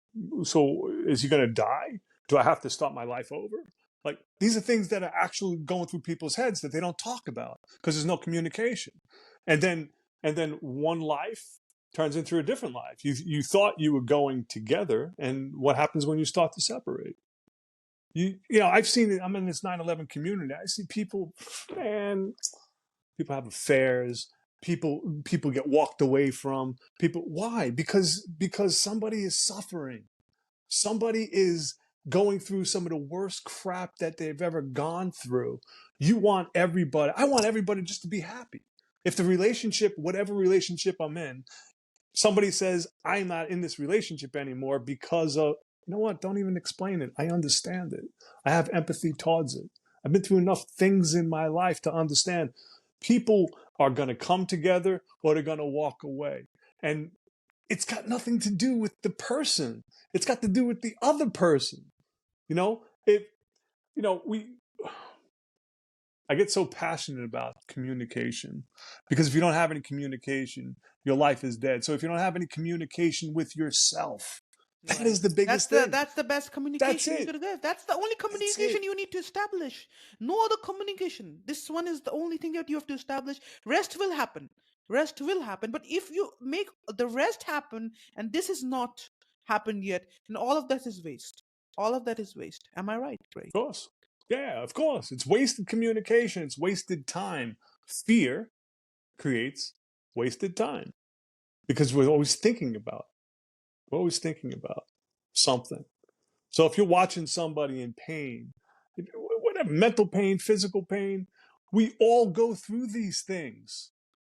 So is he going to die? Do I have to start my life over? Like, these are things that are actually going through people's heads that they don't talk about because there's no communication. And then one life turns into a different life. You thought you were going together, and what happens when you start to separate? I've seen it. I'm in this 9/11 community. I see people, man, people have affairs. People get walked away from. People, why? Because somebody is suffering. Somebody is going through some of the worst crap that they've ever gone through. I want everybody just to be happy. If the relationship, whatever relationship I'm in, somebody says, I'm not in this relationship anymore because of, you know what? Don't even explain it. I understand it. I have empathy towards it. I've been through enough things in my life to understand people are going to come together or they're going to walk away. And it's got nothing to do with the person. It's got to do with the other person. We I get so passionate about communication because if you don't have any communication, your life is dead. So if you don't have any communication with yourself, that Right. is the biggest thing. That's the best That's communication you it. could give. That's the only That's communication it. you need to establish. No other communication. This one is the only thing that you have to establish. Rest will happen. Rest will happen. But if you make the rest happen and this is not happened yet, then all of that is waste. All of that is waste. Am I right, Craig? Of course. Yeah, of course. It's wasted communication. It's wasted time. Fear creates wasted time because we're always thinking about something. So if you're watching somebody in pain, whatever, mental pain, physical pain, we all go through these things.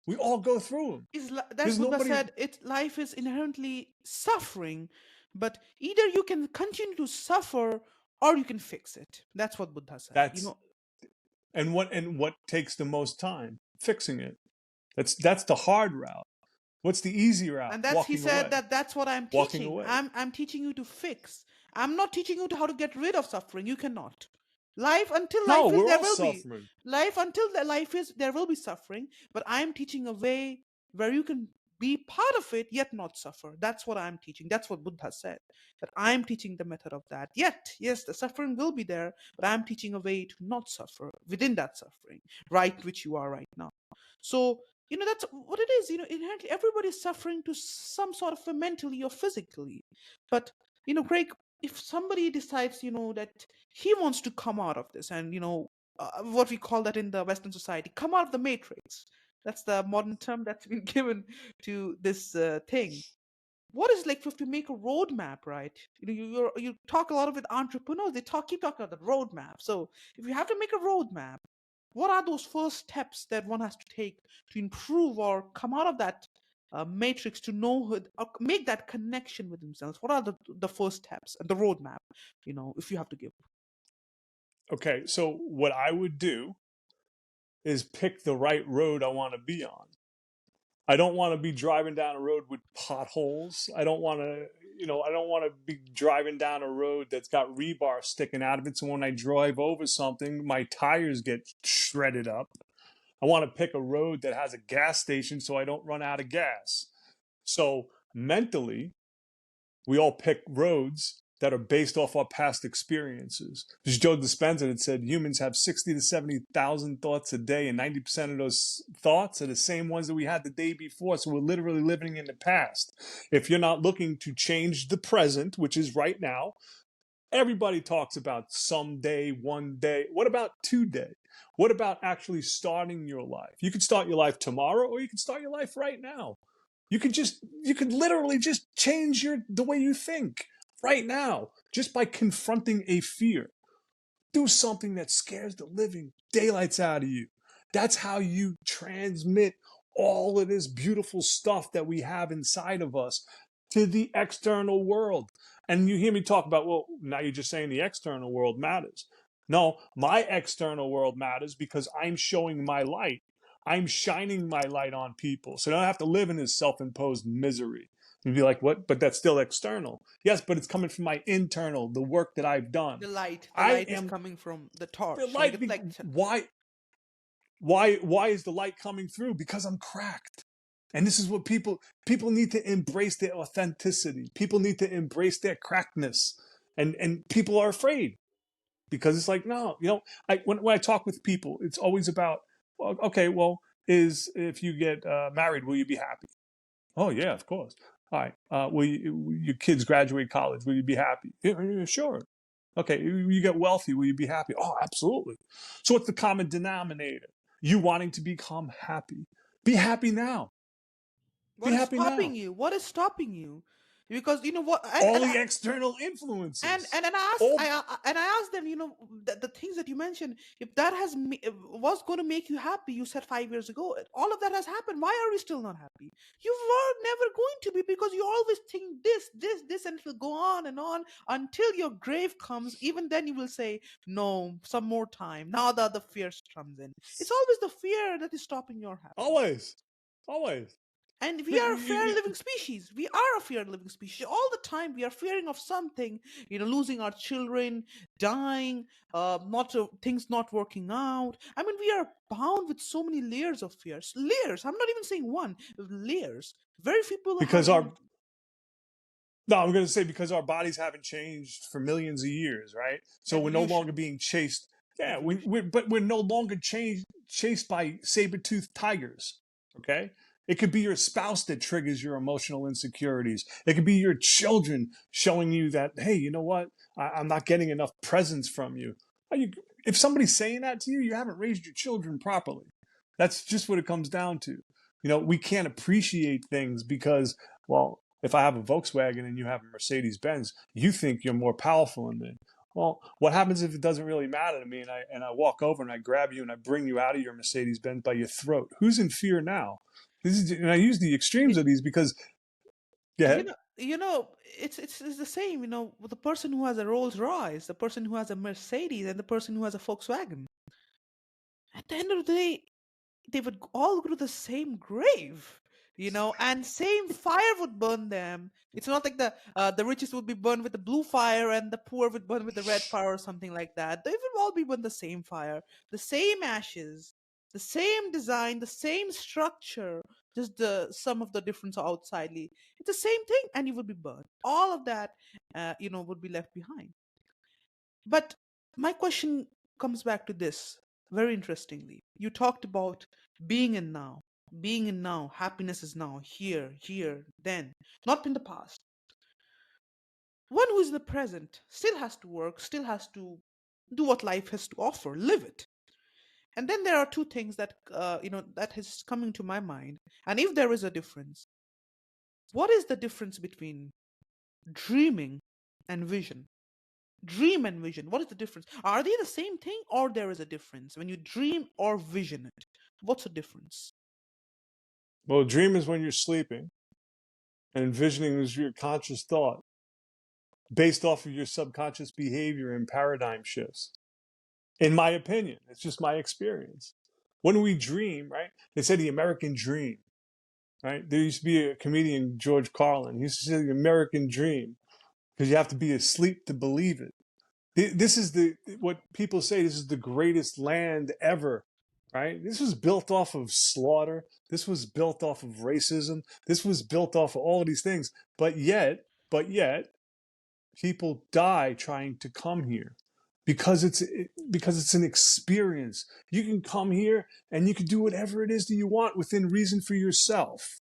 We all go through them. That's There's Buddha nobody. said. Life is inherently suffering, but either you can continue to suffer or you can fix it. That's what Buddha said. That's what takes the most time? Fixing it. That's the hard route. What's the easy route? And he Walking said away. that's what I'm Walking teaching. away. I'm teaching you to fix. I'm not teaching you how to get rid of suffering. You cannot. Life until No, life is we're there all will be. suffering. Life until the life is there will be suffering, but I'm teaching a way where you can be part of it yet not suffer. That's what I'm teaching. That's what Buddha said. That I'm teaching the method of that. Yet, yes, the suffering will be there, but I'm teaching a way to not suffer within that suffering, right which you are right now. So that's what it is. Inherently everybody's suffering to some sort of a mentally or physically. But Craig, if somebody decides that he wants to come out of this and what we call that in the Western society, come out of the matrix. That's the modern term that's been given to this thing. What is, like, if to make a roadmap, right? You talk a lot with entrepreneurs. They keep talking about the roadmap. So if you have to make a roadmap, what are those first steps that one has to take to improve or come out of that matrix to know or make that connection with themselves? What are the first steps and the roadmap? If you have to give. Okay, so what I would do is pick the right road I want to be on. I don't want to be driving down a road with potholes. I don't want to be driving down a road that's got rebar sticking out of it. So when I drive over something, my tires get shredded up. I want to pick a road that has a gas station so I don't run out of gas. So mentally, we all pick roads that are based off our past experiences. Because Joe Dispenza had said humans have 60 to 70,000 thoughts a day, and 90% of those thoughts are the same ones that we had the day before. So we're literally living in the past. If you're not looking to change the present, which is right now, everybody talks about someday, one day. What about today? What about actually starting your life? You could start your life tomorrow, or you can start your life right now. You could literally just change the way you think right now, just by confronting a fear. Do something that scares the living daylights out of you. That's how you transmit all of this beautiful stuff that we have inside of us to the external world. And you hear me talk about, well, now you're just saying the external world matters. No, my external world matters because I'm showing my light. I'm shining my light on people. So they don't have to live in this self-imposed misery. You'd be like, what? But that's still external. Yes, but it's coming from my internal, the work that I've done. The I light is am coming from the the torch. light. Why is the light coming through? Because I'm cracked. And this is what people need to embrace their authenticity. People need to embrace their crackedness. And people are afraid because it's like, no, when I talk with people, it's always about, well, okay, well, if you get married, will you be happy? Oh yeah, of course. All right. Will your kids graduate college? Will you be happy? Yeah, sure. Okay. You get wealthy. Will you be happy? Oh, absolutely. So what's the common denominator? You wanting to become happy. Be happy now. Be What is happy stopping now. you? What is stopping you? Because you know what, All the external and influences. and and I asked, All I asked them, the things that you mentioned, if that was going to make you happy, you said 5 years ago, all of that has happened. Why are we still not happy? You were never going to be, because you always think this, and it will go on and on until your grave comes. Even then, you will say, no, some more time. Now the other fear comes in. It's always the fear that is stopping your happiness. always. Always. And we are a fear living species. We are a fear living species. All the time we are fearing of something, losing our children, dying, not things not working out. I mean, we are bound with so many layers of fears. Layers. I'm not even saying one. Layers. Very few people have, Because our No, I'm going to say because our bodies haven't changed for millions of years, right? So we're no longer evolution. being chased. Yeah, Evolution. but we're no longer chased by saber-toothed tigers. Okay, it could be your spouse that triggers your emotional insecurities. It could be your children showing you that, hey, you know what? I'm not getting enough presents from you. If somebody's saying that to you, you haven't raised your children properly. That's just what it comes down to. We can't appreciate things because, well, if I have a Volkswagen and you have a Mercedes Benz, you think you're more powerful than me. Well, what happens if it doesn't really matter to me and I walk over and I grab you and I bring you out of your Mercedes Benz by your throat? Who's in fear now? And I use the extremes Y- of these because, You yeah, know, it's the same. With the person who has a Rolls Royce, the person who has a Mercedes, and the person who has a Volkswagen. At the end of the day, they would all go to the same grave, and same fire would burn them. It's not like the richest would be burned with the blue fire and the poor would burn with the red fire or something like that. They would all be burned the same fire, the same ashes, the same design, the same structure, just the some of the difference outsidely. It's the same thing, and you would be burned. All of that, would be left behind. But my question comes back to this very interestingly. You talked about being in now. Being in now. Happiness is now. Here, then. Not in the past. One who is in the present still has to work, still has to do what life has to offer, live it. And then there are two things that is coming to my mind. And if there is a difference, what is the difference between dreaming and vision? Dream and vision, what is the difference? Are they the same thing, or there is a difference when you dream or vision it? What's the difference? well, dream is when you're sleeping and envisioning is your conscious thought based off of your subconscious behavior and paradigm shifts. In my opinion, it's just my experience. When we dream, right? They say the American dream. Right? There used to be a comedian, George Carlin. He used to say the American dream because you have to be asleep to believe it. This is what people say. This is the greatest land ever. Right? This was built off of slaughter. This was built off of racism. This was built off of all of these things. But yet, people die trying to come here because it's an experience. You can come here and you can do whatever it is that you want within reason for yourself.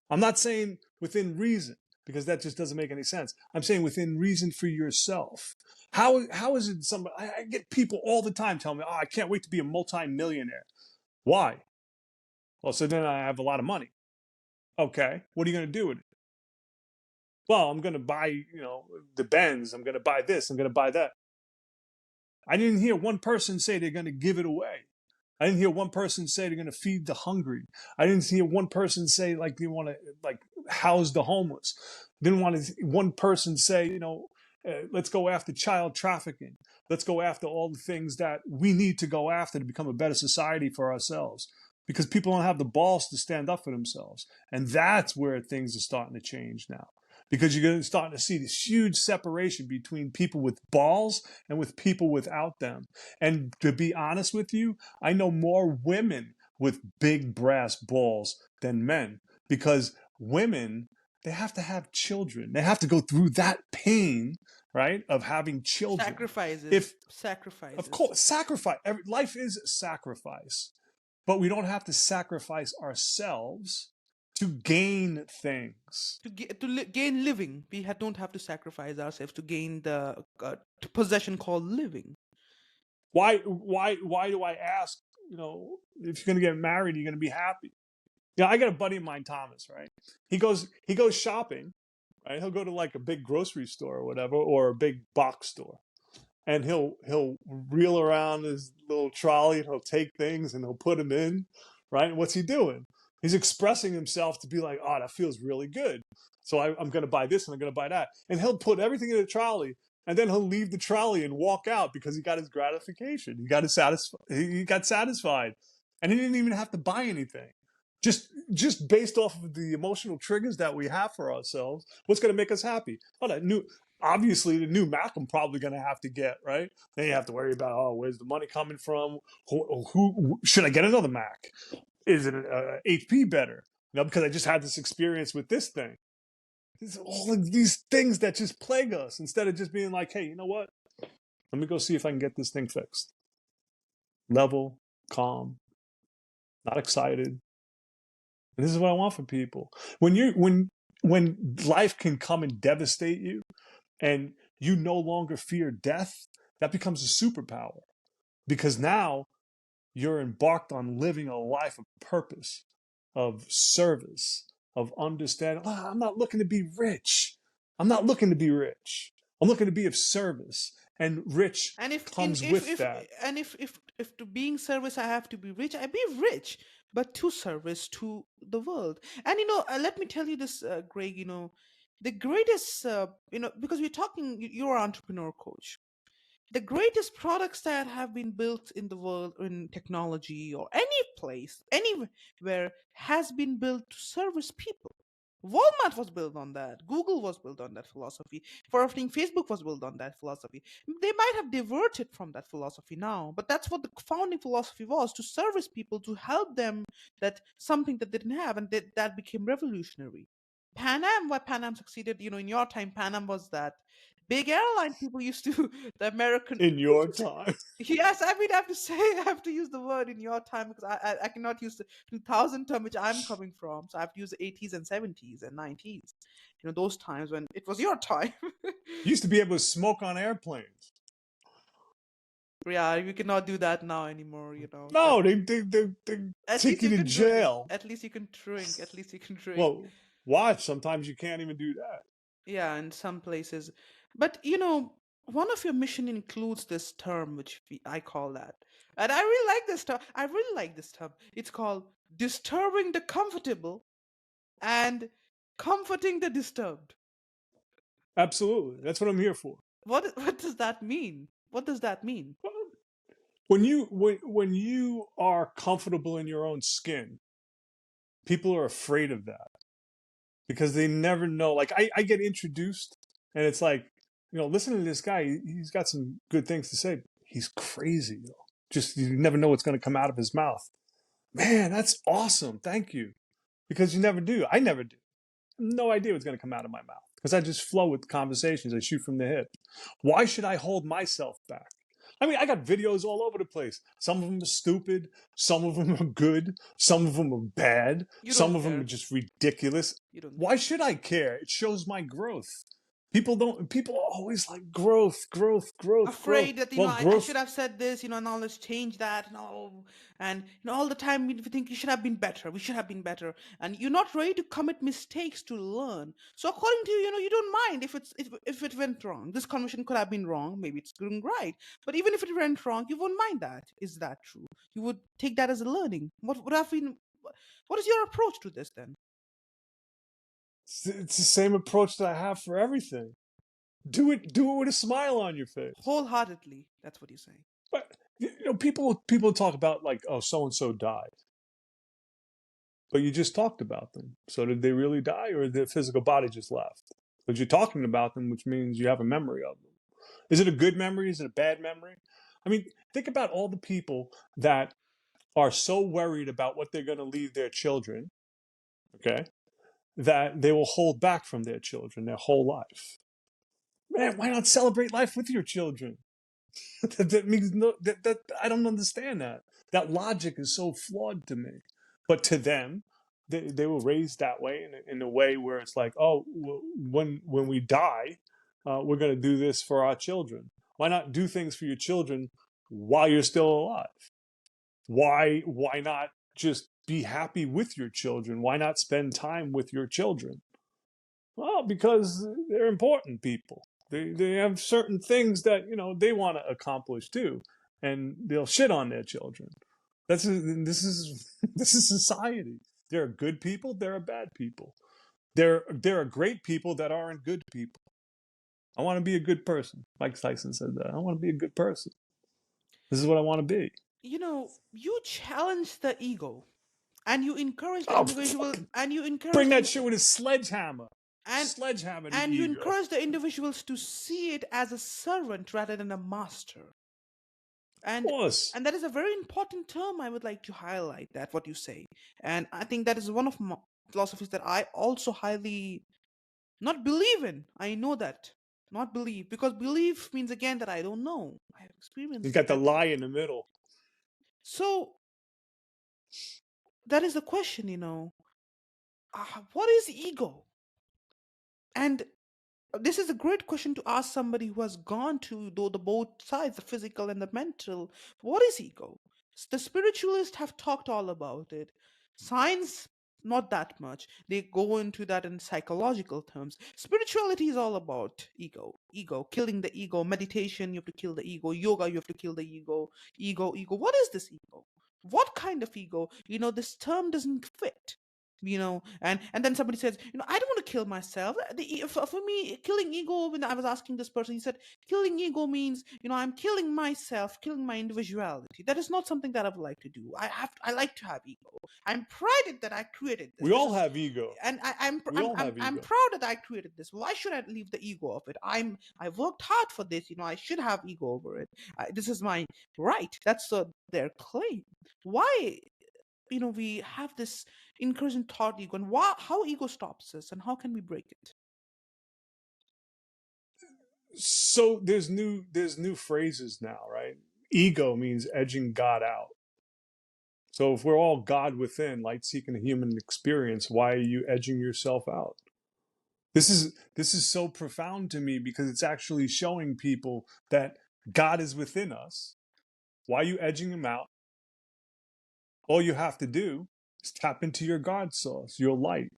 I'm not saying within reason because that just doesn't make any sense. I'm saying within reason for yourself. How is it somebody I get people all the time telling me, "Oh, I can't wait to be a multi-millionaire." Why? Well, so then I have a lot of money. Okay, what are you going to do with it? Well, I'm going to buy, the Benz. I'm going to buy this. I'm going to buy that. I didn't hear one person say they're going to give it away. I didn't hear one person say they're going to feed the hungry. I didn't hear one person say like they want to like house the homeless. Didn't want to one person say, let's go after child trafficking. Let's go after all the things that we need to go after to become a better society for ourselves. Because people don't have the balls to stand up for themselves. And that's where things are starting to change now. Because you're starting to see this huge separation between people with balls and with people without them. And to be honest with you, I know more women with big brass balls than men because women, they have to have children. They have to go through that pain, right, of having children. Sacrifices, If, of sacrifices. course, sacrifice. Life is sacrifice, but we don't have to sacrifice ourselves to gain things. Gain living. Don't have to sacrifice ourselves to gain the possession called living. Why do I ask, if you're going to get married, you're going to be happy? I got a buddy of mine, Thomas, right? He goes shopping, right? He'll go to like a big grocery store or whatever, or a big box store. And he'll reel around his little trolley and he'll take things and he'll put them in, right? And what's he doing? He's expressing himself to be like, oh, that feels really good. So I'm going to buy this and I'm going to buy that. And he'll put everything in the trolley and then he'll leave the trolley and walk out because he got his gratification. He got satisfied. And he didn't even have to buy anything. Just based off of the emotional triggers that we have for ourselves, what's going to make us happy? Oh, obviously the new Mac I'm probably going to have to get, right? Then you have to worry about, where's the money coming from? Who should I get another Mac? Is it HP better? Because I just had this experience with this thing. There's all of these things that just plague us instead of just being like, hey, you know what? Let me go see if I can get this thing fixed. Level, calm, not excited. And this is what I want for people. When life can come and devastate you, and you no longer fear death, that becomes a superpower. Because now you're embarked on living a life of purpose, of service, of understanding. I'm not looking to be rich. I'm looking to be of service. And rich And comes with that. if to being service I have to be rich, I be rich, but to service to the world. And let me tell you this, Greg. The greatest, because you're an entrepreneur coach. The greatest products that have been built in the world, in technology or any place, anywhere, has been built to service people. Walmart was built on that. Google was built on that philosophy. For everything, Facebook was built on that philosophy. They might have diverted from that philosophy now, but that's what the founding philosophy was: to service people, to help them that something that they didn't have, and that became revolutionary. Why Pan Am succeeded, in your time, Pan Am was that big airline people used to, the American. In your time. Yes, I mean, I have to use the word in your time because I cannot use the 2000 term which I'm coming from. So I have to use the 80s and 70s and 90s. Those times when it was your time. You used to be able to smoke on airplanes. Yeah, we cannot do that now anymore, No, they take you to jail. At least you can drink. At least you can drink. Well, why? Sometimes you can't even do that. Yeah, in some places. But, one of your mission includes this term, which I call that. And I really like this term. It's called disturbing the comfortable and comforting the disturbed. Absolutely. That's what I'm here for. What does that mean? What does that mean? When you are comfortable in your own skin, people are afraid of that because they never know. Like I get introduced and it's like, listen to this guy. He's got some good things to say. He's crazy. Just you never know what's going to come out of his mouth. Man, that's awesome. Thank you. Because you never do. I never do. No idea what's going to come out of my mouth because I just flow with conversations. I shoot from the hip. Why should I hold myself back? I mean, I got videos all over the place. Some of them are stupid. Some of them are good. Some of them are bad. Some of them are just ridiculous. Why should I care? It shows my growth. People are always like growth. Afraid growth. that, I should have said this, now let's change that. And all the time we think we should have been better. We should have been better. And you're not ready to commit mistakes to learn. So according to you, you don't mind if it went wrong. This conversation could have been wrong. Maybe it's going right. But even if it went wrong, you wouldn't mind that. Is that true? You would take that as a learning. What is your approach to this then? It's the same approach that I have for everything. Do it with a smile on your face. Wholeheartedly. That's what you're saying. But people talk about like, oh, so and so died. But you just talked about them. So did they really die, or did their physical body just left? But you're talking about them, which means you have a memory of them. Is it a good memory? Is it a bad memory? I mean, think about all the people that are so worried about what they're going to leave their children, okay, that they will hold back from their children their whole life. Man, why not celebrate life with your children? That means that I don't understand that. That logic is so flawed to me. But to them, they were raised that way in a way where it's like, oh, when we die, we're going to do this for our children. Why not do things for your children while you're still alive? Why not just be happy with your children? Why not spend time with your children? Well, because they're important people. They have certain things that they want to accomplish too, and they'll shit on their children. This is society. There are good people. There are bad people. There are great people that aren't good people. I want to be a good person. Mike Tyson said that. I want to be a good person. This is what I want to be. You challenge the ego, and you encourage the Oh, individual, fucking and you encourage bring the that shit with a sledgehammer. and Sledgehammer the and you ego. encourage the individuals to see it as a servant rather than a master. Of and course. and that is a very important term. I would like to highlight that what you say, and I think that is one of my philosophies that I also highly not believe in. I know that, not believe, because belief means again that I don't know. I have You experienced got it. the lie in the middle. So that is the question, what is ego? And this is a great question to ask somebody who has gone to the both sides, the physical and the mental. What is ego? The spiritualists have talked all about it. Science, not that much. They go into that in psychological terms. Spirituality is all about ego, killing the ego. Meditation, you have to kill the ego. Yoga, you have to kill the ego. Ego. What is this ego? What kind of ego? This term doesn't fit. And then somebody says, I don't want to kill myself. For me, killing ego, when I was asking this person, he said killing ego means, I'm killing myself, killing my individuality. That is not something that I would like to do. I like to have ego. I'm prided that I created this. We This all is have ego. and We all have I'm ego. proud that I created this. Why should I leave the ego of it? I worked hard for this. I should have ego over it. This is my right. That's their claim. Why we have this incursion thought ego, and how ego stops us, and how can we break it? So there's new phrases now, right? Ego means edging God out. So if we're all God within, light seeking a human experience, why are you edging yourself out? This is so profound to me because it's actually showing people that God is within us. Why are you edging him out? All you have to do is tap into your God source, your light.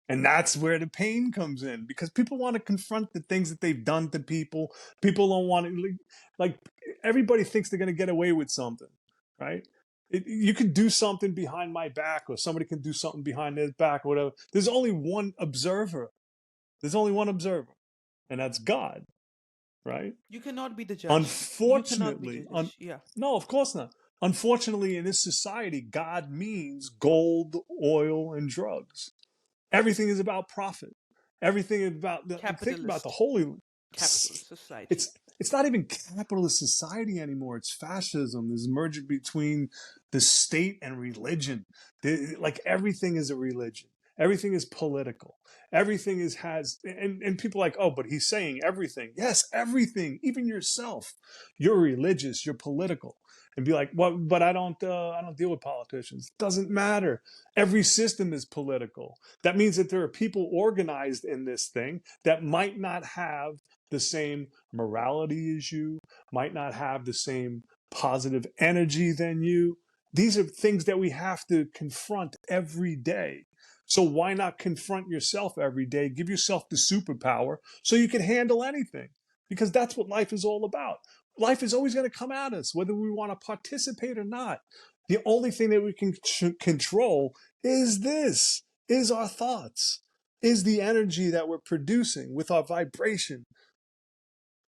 And that's where the pain comes in because people want to confront the things that they've done to people. People don't want to, like everybody thinks they're going to get away with something, right? You can do something behind my back or somebody can do something behind their back or whatever. There's only one observer. There's only one observer, and that's God, right? You cannot be the judge. You cannot be the Unfortunately, judge. Yeah. no, of course not. Unfortunately, in this society, God means gold, oil, and drugs. Everything is about profit. Everything is about think about the Capitalist holy. capitalist society. It's not even capitalist society anymore. It's fascism. There's a merger between the state and religion. Like everything is a religion. Everything is political. Everything and people are like, oh, but he's saying everything. Yes, everything, even yourself. You're religious. You're political. And be like, well, but I don't deal with politicians. It doesn't matter. Every system is political. That means that there are people organized in this thing that might not have the same morality as you, might not have the same positive energy than you. These are things that we have to confront every day. So why not confront yourself every day? Give yourself the superpower so you can handle anything. Because that's what life is all about. Life is always going to come at us, whether we want to participate or not. The only thing that we can control is our thoughts, is the energy that we're producing with our vibration.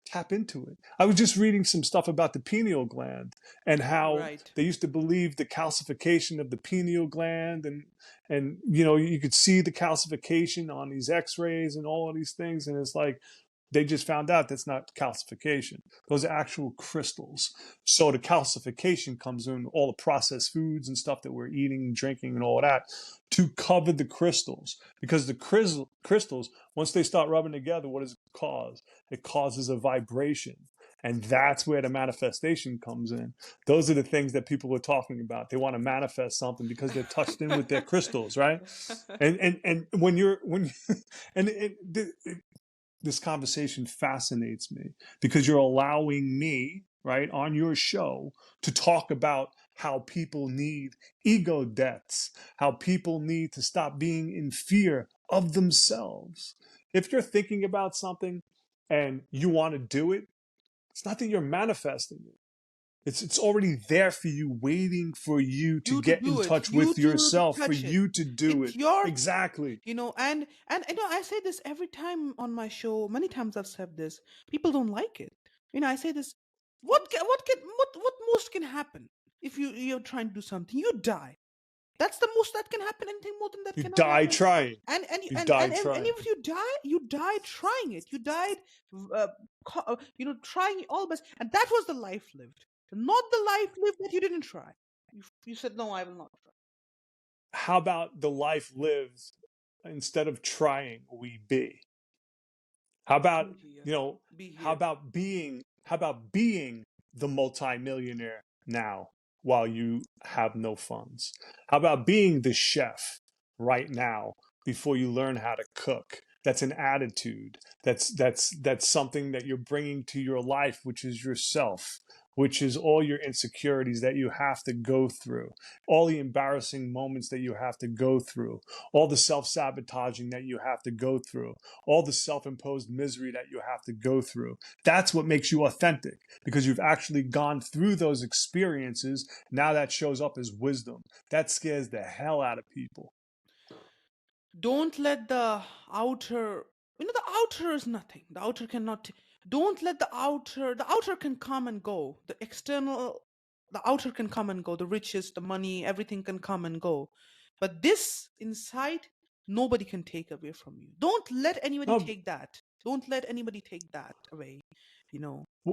Tap into it. I was just reading some stuff about the pineal gland and how Right. they used to believe the calcification of the pineal gland and you could see the calcification on these x-rays and all of these things, and it's like they just found out that's not calcification. Those are actual crystals. So the calcification comes in all the processed foods and stuff that we're eating, drinking, and all of that to cover the crystals. Because the crystals, once they start rubbing together, what does it cause? It causes a vibration. And that's where the manifestation comes in. Those are the things that people are talking about. They want to manifest something because they're touched in with their crystals, right? And when and this conversation fascinates me because you're allowing me, right, on your show to talk about how people need ego deaths, how people need to stop being in fear of themselves. If you're thinking about something and you want to do it, it's not that you're manifesting it. It's already there for you, waiting for you to You to get in do it, touch you with to yourself, for touch it. you to do It's it. your, Exactly. and I say this every time on my show. Many times I've said this. People don't like it. I say this. What most can happen if you're trying to do something? You die. That's the most that can happen. Anything more than that You cannot die happen. trying. And You die and trying. if you died trying it. You died, trying all best. And that was the life lived, not the life lived that you didn't try. You said no, I will not try. How about the life lived instead of trying, we be? How about, Be here. you know, Be how here. about being how about being the multimillionaire now while you have no funds? How about being the chef right now before you learn how to cook? That's an attitude. That's something that you're bringing to your life, which is yourself, which is all your insecurities that you have to go through, all the embarrassing moments that you have to go through, all the self-sabotaging that you have to go through, all the self-imposed misery that you have to go through. That's what makes you authentic, because you've actually gone through those experiences. Now that shows up as wisdom. That scares the hell out of people. Don't let the outer, the outer is nothing. The outer cannot, don't let the outer can come and go. The outer can come and go. The riches, the money, everything can come and go. But this inside, nobody can take away from you. Don't let anybody No, take that. Don't let anybody take that away.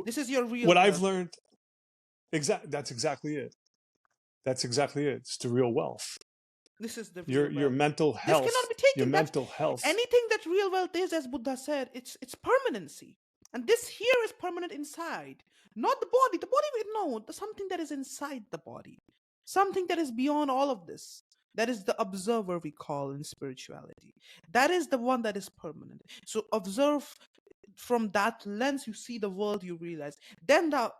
This is your real what I've wealth. learned, that's exactly it. That's exactly it. It's the real wealth. This is the real Your wealth. mental This cannot health, be your taken. That's mental health. anything that real wealth is, as Buddha said, it's permanency. And this here is permanent inside, not the body. The body, no, something that is inside the body, something that is beyond all of this. That is the observer we call in spirituality. That is the one that is permanent. So observe from that lens, you see the world, you realize. Then the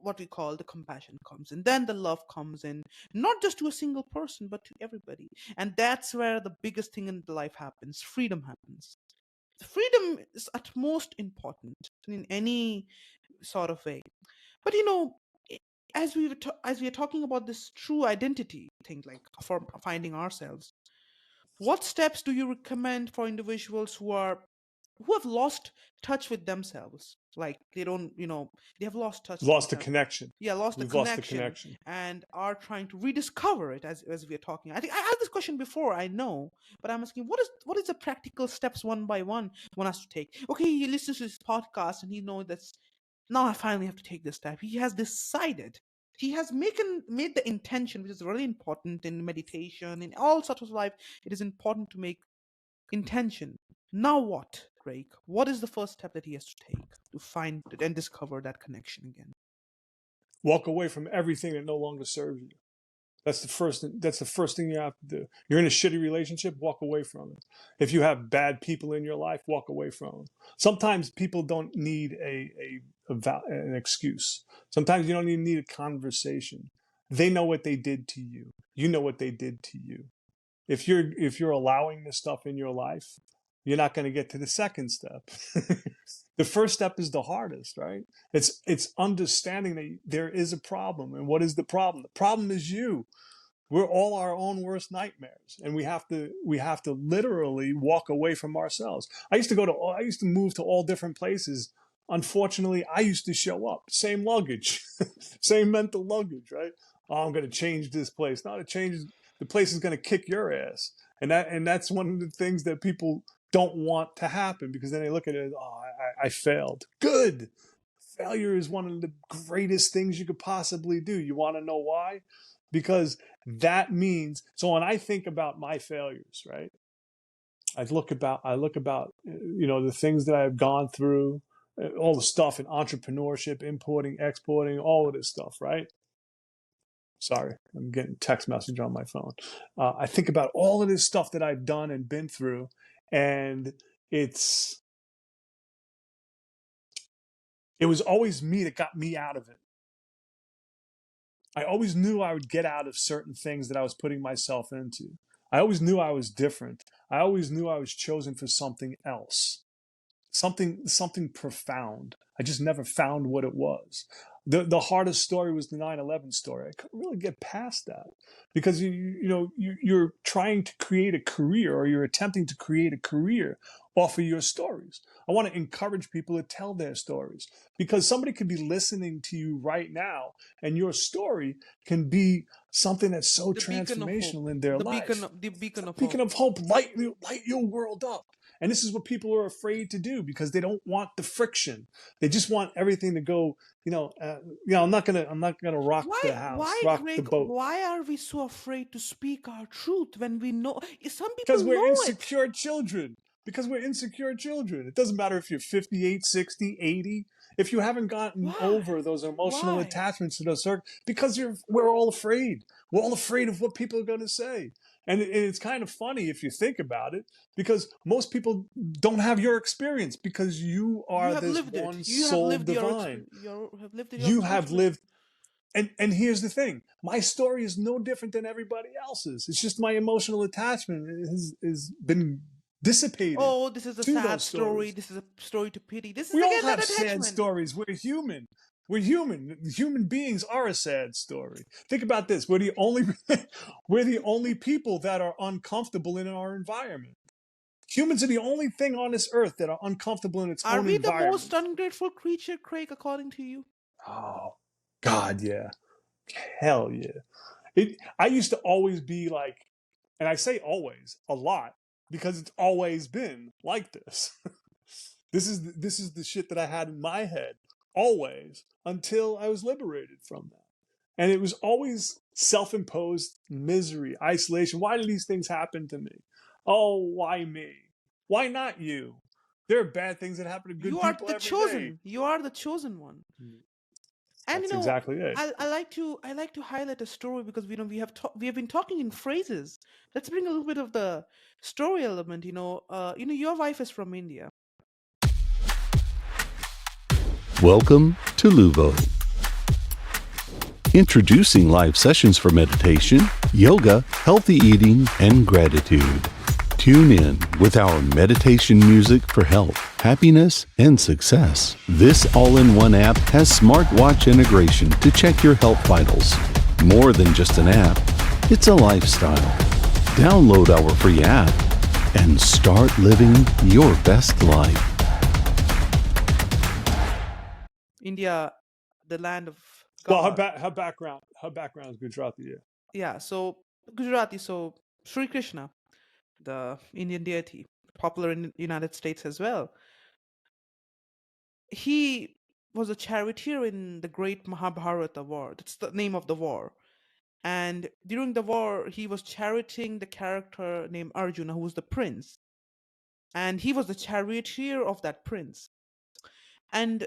what we call the compassion comes in, then the love comes in, not just to a single person but to everybody. And that's where the biggest thing in life happens. Freedom happens. Freedom is at most important in any sort of way. But as we are talking about this true identity thing, like for finding ourselves, what steps do you recommend for individuals who have lost touch with themselves? Like they don't, they have lost touch with Lost the themselves. connection. Yeah, lost the We've lost the connection connection. and are trying to rediscover it as we are talking. I think I asked this question before, I know, but I'm asking what is the practical steps one by one us to take? Okay, he listens to this podcast and he knows that's now I finally have to take this step. He has decided. He has made the intention, which is really important in meditation, in all sorts of life. It is important to make intention. Now what, Craig? What is the first step that he has to take to find and discover that connection again? Walk away from everything that no longer serves you. That's the first thing you have to do. You're in a shitty relationship, walk away from it. If you have bad people in your life, walk away from them. Sometimes people don't need an excuse. Sometimes you don't even need a conversation. They know what they did to you. You know what they did to you. If you're allowing this stuff in your life, you're not going to get to the second step. The first step is the hardest, right? It's understanding that there is a problem. And what is the problem? The problem is you. We're all our own worst nightmares, and we have to literally walk away from ourselves. I used to move to all different places. Unfortunately, I used to show up, same luggage, same mental luggage, right? Oh, I'm going to change this place. No, the place is going to kick your ass. And that's one of the things that people don't want to happen, because then they look at it as, oh, I failed. Good. Failure is one of the greatest things you could possibly do. You want to know why? Because that means, so when I think about my failures, right? I look about the things that I've gone through, all the stuff in entrepreneurship, importing, exporting, all of this stuff, right? Sorry, I'm getting text message on my phone. I think about all of this stuff that I've done and been through, and it was always me that got me out of it. I always knew I would get out of certain things that I was putting myself into. I always knew I was different. I always knew I was chosen for something else, something profound. I just never found what it was. The hardest story was the 9/11 story. I couldn't really get past that because you're trying to create a career, or you're attempting to create a career off of your stories. I want to encourage people to tell their stories, because somebody could be listening to you right now, and your story can be something that's so The beacon of hope. transformational in their The beacon. life. The beacon of Beacon hope. of hope, light your world up. And this is what people are afraid to do, because they don't want the friction. They just want everything to go. I'm not gonna rock the house, Why, rock the Craig? boat, Why are we so afraid to speak our truth when we know? Some because people we're know it. insecure children. Because we're insecure children. It doesn't matter if you're 58, 60, 80. If you haven't gotten Why? over those emotional Why? attachments to those circles, because we're all afraid. We're all afraid of what people are going to say. And it's kind of funny if you think about it, because most people don't have your experience, because you You are have this lived one it. You have soul lived your divine. experience. You have lived your You have experience. lived. And here's the thing: my story is no different than everybody else's. It's just my emotional attachment has been dissipated Oh, this is a to sad those story. stories. This is a story to pity. This is We all again that have sad attachment. stories. We're human. We're human. Human beings are a sad story. Think about this: we're the only we're the only people that are uncomfortable in our environment. Humans are the only thing on this earth that are uncomfortable in its Are own we the most environment. ungrateful creature, Craig, according to you? Oh, God, yeah. Hell yeah. I used to always be like, and I say always a lot, because it's always been like this. This is the shit that I had in my head always, until I was liberated from that. And it was always self-imposed misery, isolation. Why do these things happen to me? Oh, why me? Why not you? There are bad things that happen to good You are people the every day. chosen. You are the chosen one. And That's exactly it. I like to highlight a story because we have been talking in phrases. Let's bring a little bit of the story element. Your wife is from India. Welcome to Luvo. Introducing live sessions for meditation, yoga, healthy eating, and gratitude. Tune in with our meditation music for health, happiness, and success. This all-in-one app has smartwatch integration to check your health vitals. More than just an app, it's a lifestyle. Download our free app and start living your best life. India, the land of Well, God. her background is Gujarati. Yeah. Yeah, so Gujarati, so Sri Krishna, the Indian deity, popular in the United States as well. He was a charioteer in the great Mahabharata war. That's the name of the war. And during the war, he was charioting the character named Arjuna, who was the prince. And he was the charioteer of that prince. And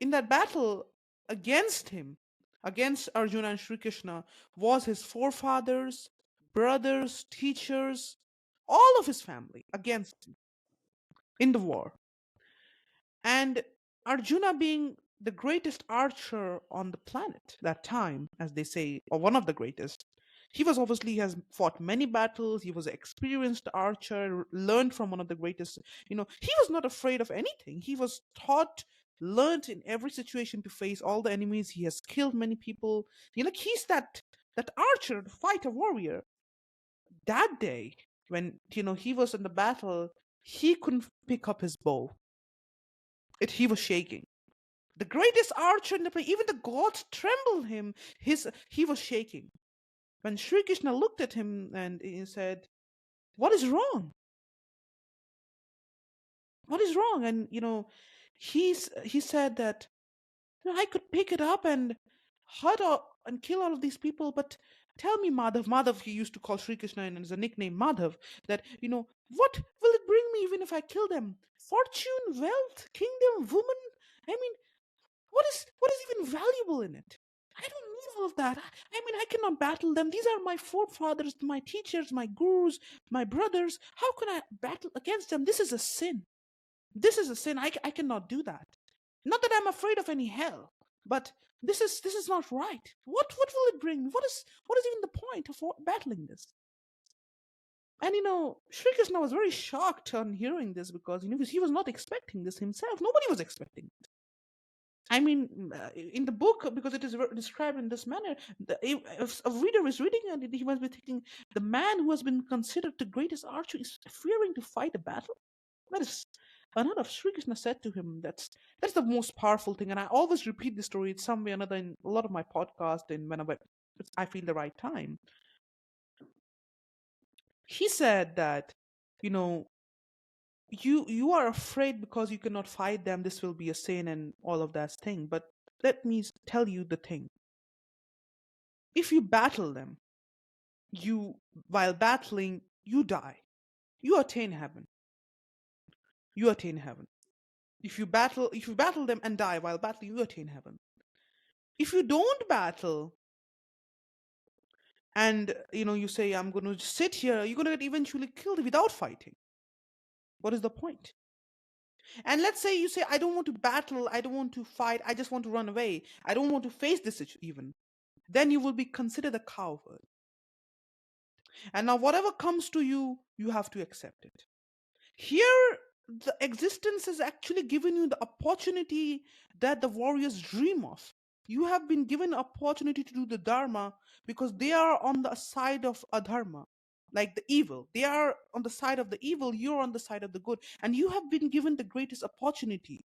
in that battle against him, against Arjuna and Sri Krishna, was his forefathers, brothers, teachers, all of his family against him in the war. And Arjuna, being the greatest archer on the planet that time, as they say, or one of the greatest, he has fought many battles. He was an experienced archer, learned from one of the greatest. He was not afraid of anything. He was taught, learned in every situation to face all the enemies. He has killed many people. He's that archer, fighter, warrior. That day, when he was in the battle, he couldn't pick up his bow. He was shaking. The greatest archer in the play, even the gods trembled him. He was shaking. When Sri Krishna looked at him and he said, "What is wrong? What is wrong?" And he said that, I could pick it up and and kill all of these people, but tell me, Madhav. Madhav, he used to call Sri Krishna and as a nickname Madhav. That what will it bring me even if I kill them? Fortune, wealth, kingdom, woman? I mean, what is even valuable in it? I don't need all of that. I mean, I cannot battle them. These are my forefathers, my teachers, my gurus, my brothers. How can I battle against them? This is a sin. This is a sin. I cannot do that. Not that I'm afraid of any hell, but this is not right. What will it bring? What is even the point of battling this? And Sri Krishna was very shocked on hearing this because he was not expecting this himself. Nobody was expecting it. I mean, in the book, because it is described in this manner, if a reader is reading it, he must be thinking, the man who has been considered the greatest archer is fearing to fight a battle. That is another. Sri Krishna said to him, that's the most powerful thing. And I always repeat this story. It's some way or another in a lot of my podcast and whenever I feel the right time. He said that, you are afraid because you cannot fight them. This will be a sin and all of that thing. But let me tell you the thing. If you battle them, while battling, you die. You attain heaven. You attain heaven. If you battle them and die while battling, you attain heaven. If you don't battle and you say, I'm going to sit here, you're going to get eventually killed without fighting. What is the point? And let's say you say, I don't want to battle, I don't want to fight, I just want to run away, I don't want to face this even. Then you will be considered a coward. And now whatever comes to you, you have to accept it. Here, the existence has actually given you the opportunity that the warriors dream of. You have been given an opportunity to do the dharma because they are on the side of adharma, like the evil. They are on the side of the evil, you're on the side of the good. And you have been given the greatest opportunity.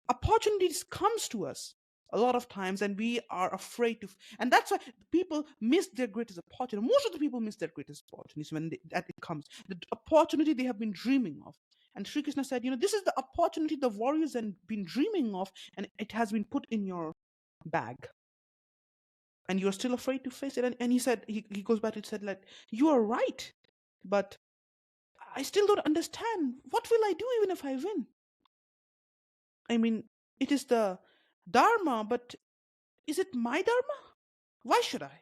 Opportunities comes to us a lot of times and we are afraid to, and that's why people miss their greatest opportunity. Most of the people miss their greatest opportunities when that it comes, the opportunity they have been dreaming of. And Sri Krishna said, this is the opportunity the warriors have been dreaming of, and it has been put in your bag, and you're still afraid to face it. And he said, he goes back and said, like, you are right, but I still don't understand. What will I do even if I win? I mean, it is the dharma, but is it my dharma? Why should I?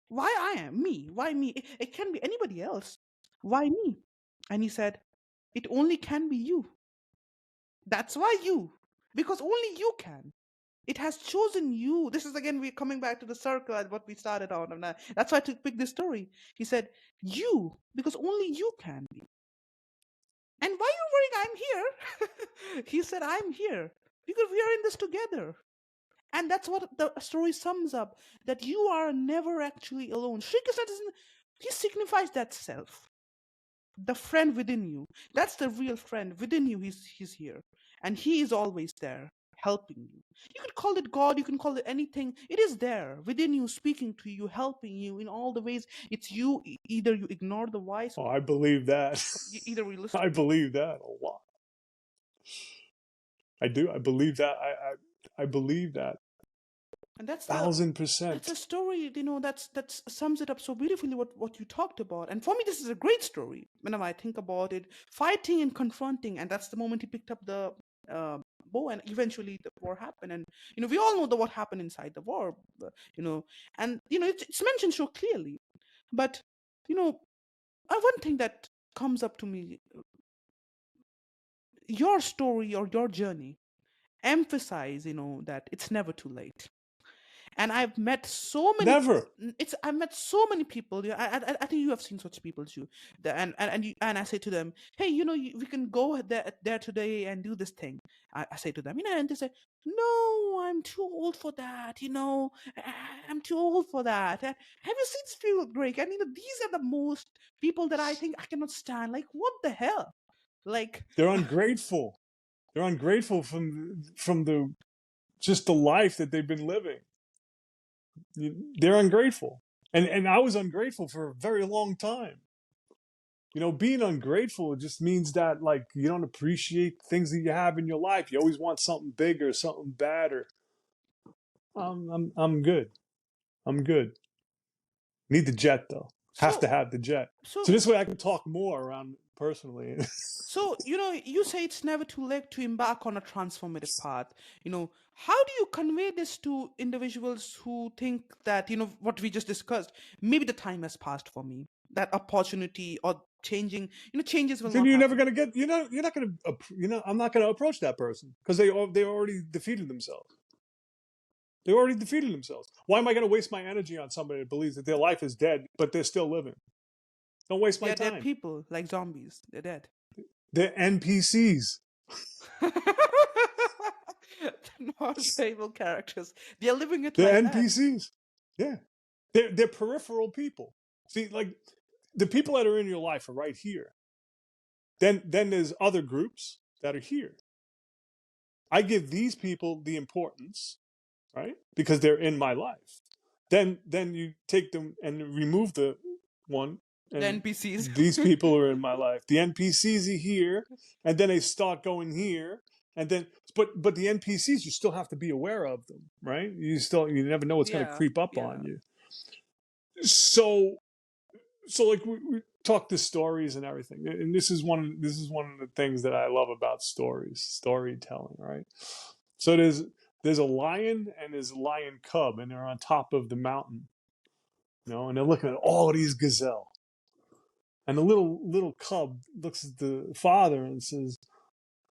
Why I am? Me? Why me? It can be anybody else. Why me? And he said, it only can be you. That's why you. Because only you can. It has chosen you. This is again, we're coming back to the circle at what we started on. And that's why I took pick this story. He said, you, because only you can be. And why are you worrying I'm here? He said, I'm here. Because we are in this together. And that's what the story sums up, that you are never actually alone. Sri Krishna he signifies that self, the friend within you. That's the real friend within you. He's here, and he is always there, helping you. You can call it God, you can call it anything. It is there within you, speaking to you, helping you in all the ways. It's you. Either you ignore the voice. Oh, I believe that. Either we listen. I believe that a lot. I do. I believe that. I believe that. And that's 1,000%. That's a story, that sums it up so beautifully what you talked about. And for me, this is a great story. Whenever I think about it, fighting and confronting, and that's the moment he picked up the bow, and eventually the war happened. And we all know what happened inside the war. And it's mentioned so clearly. But one thing that comes up to me, your story or your journey, emphasize that it's never too late. And I've met so many. Never. I've met so many people. I think you have seen such people too. And I say to them, hey, we can go there today and do this thing. I say to them, and they say, no, I'm too old for that. I'm too old for that. Have you seen Spielberg? And these are the most people that I think I cannot stand. Like, what the hell? Like, they're ungrateful. They're ungrateful from the just the life that they've been living. They're ungrateful. And I was ungrateful for a very long time. Being ungrateful just means that, like, you don't appreciate things that you have in your life. You always want something bigger, something better. I'm good. I'm good. Need the jet though. Have to have the jet. So this way I can talk more around personally. So, you say it's never too late to embark on a transformative path. How do you convey this to individuals who think that, what we just discussed, maybe the time has passed for me, that opportunity or changes will Then not you're never happen. going to get, you're not going to, I'm not going to approach that person because they already defeated themselves. They already defeated themselves. Why am I going to waste my energy on somebody that believes that their life is dead, but they're still living? Don't waste They my are dead time. people, like zombies. They're dead. They're NPCs. Non-playable characters. They're living it They're like that. NPCs. Yeah. They're peripheral people. See, like the people that are in your life are right here. Then there's other groups that are here. I give these people the importance, right? Because they're in my life. Then you take them and remove the one, The and NPCs. these people are in my life. The NPCs are here, and then they start going here, and then but the NPCs, you still have to be aware of them, right? You never know what's going to Yeah, creep up yeah. on you. So like we talk the stories and everything, and this is one of the things that I love about storytelling, right? So there's a lion and there's a lion cub, and they're on top of the mountain, and they're looking at all these gazelle, and the little cub looks at the father and says,